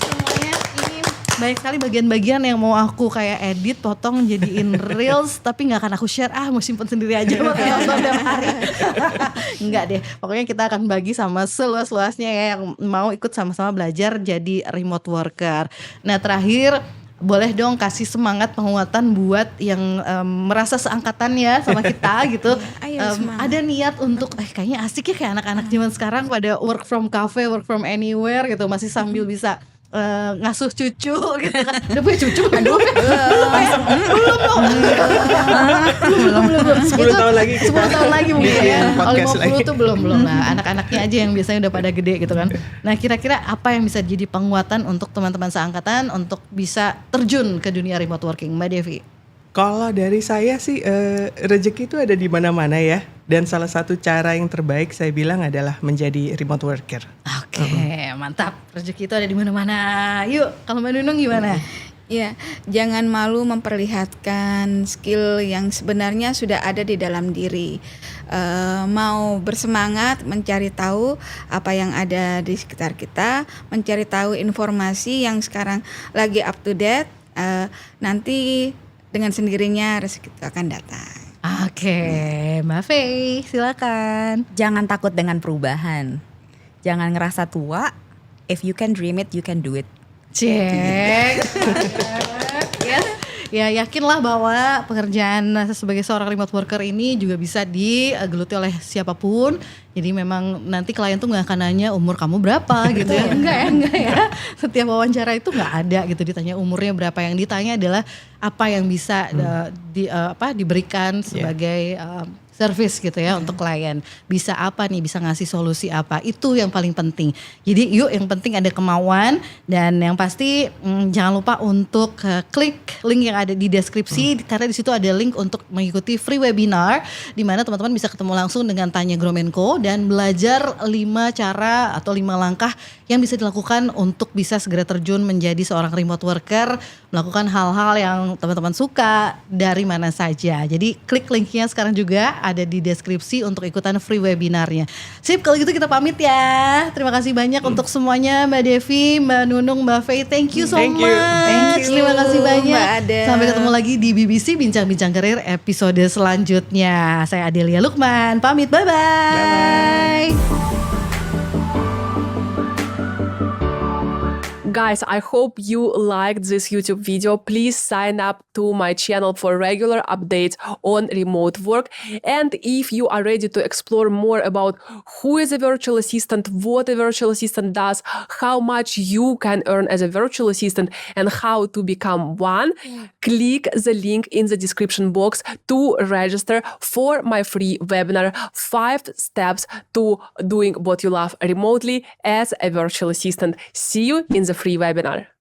[SPEAKER 4] Semuanya ini banyak sekali bagian-bagian yang mau aku kayak edit, potong jadiin reels, tapi nggak akan aku share. Mau simpen sendiri aja buat nonton tiap hari. Enggak deh, pokoknya kita akan bagi sama seluas-luasnya ya yang mau ikut sama-sama belajar jadi remote worker. Nah terakhir, boleh dong kasih semangat penguatan buat yang merasa seangkatan ya sama kita gitu. Ada niat untuk kayaknya asik ya kayak anak-anak zaman sekarang pada work from cafe, work from anywhere gitu, masih sambil bisa ngasuh cucu gitu kan. Udah punya cucu kan? Belum dong.
[SPEAKER 3] 10 tahun lagi kita
[SPEAKER 4] 10 tahun lagi mungkin ya. Kalau 50 tuh belum lah. Anak-anaknya aja yang biasanya udah pada gede gitu kan. Nah kira-kira apa yang bisa jadi penguatan untuk teman-teman seangkatan untuk bisa terjun ke dunia remote working, Mbak Devi?
[SPEAKER 3] Kalau dari saya sih rezeki itu ada di mana-mana ya. Dan salah satu cara yang terbaik saya bilang adalah menjadi remote worker.
[SPEAKER 4] Oke, mantap. Rezeki itu ada di mana-mana. Yuk, kalau Mbak Nunung gimana?
[SPEAKER 2] Ya, jangan malu memperlihatkan skill yang sebenarnya sudah ada di dalam diri. Mau bersemangat mencari tahu apa yang ada di sekitar kita, mencari tahu informasi yang sekarang lagi up to date. Nanti dengan sendirinya rezeki itu akan datang.
[SPEAKER 4] Oke, Mbak Faye, silakan.
[SPEAKER 1] Jangan takut dengan perubahan. Jangan ngerasa tua. If you can dream it, you can do it.
[SPEAKER 4] Cek. Yes. Ya yakinlah bahwa pekerjaan sebagai seorang remote worker ini juga bisa digeluti oleh siapapun. Jadi memang nanti klien tuh gak akan nanya umur kamu berapa gitu ya. Enggak ya. Setiap wawancara itu gak ada gitu ditanya umurnya berapa. Yang ditanya adalah apa yang bisa diberikan sebagai service gitu ya untuk klien. Bisa apa nih, bisa ngasih solusi apa. Itu yang paling penting. Jadi yuk yang penting ada kemauan. Dan yang pasti jangan lupa untuk klik link yang ada di deskripsi. Karena di situ ada link untuk mengikuti free webinar. Di mana teman-teman bisa ketemu langsung dengan Tanya Gromenko. Dan belajar 5 cara atau 5 langkah yang bisa dilakukan untuk bisa segera terjun menjadi seorang remote worker. Melakukan hal-hal yang teman-teman suka dari mana saja. Jadi klik linknya sekarang juga ada di deskripsi untuk ikutan free webinarnya. Sip, kalau gitu kita pamit ya. Terima kasih banyak untuk semuanya Mbak Devi, Mbak Nunung, Mbak Faye. Thank you so much.
[SPEAKER 2] Thank you.
[SPEAKER 4] Terima kasih banyak.
[SPEAKER 2] Mbak Ada.
[SPEAKER 4] Sampai ketemu lagi di BBC Bincang-Bincang Karir episode selanjutnya. Saya Adelia Lukman, pamit. Bye-bye.
[SPEAKER 5] Guys, I hope you liked this YouTube video. Please sign up to my channel for regular updates on remote work. And if you are ready to explore more about who is a virtual assistant, what a virtual assistant does, how much you can earn as a virtual assistant, and how to become one, click the link in the description box to register for my free webinar, 5 steps to doing what you love remotely as a virtual assistant. See you in the free webinar.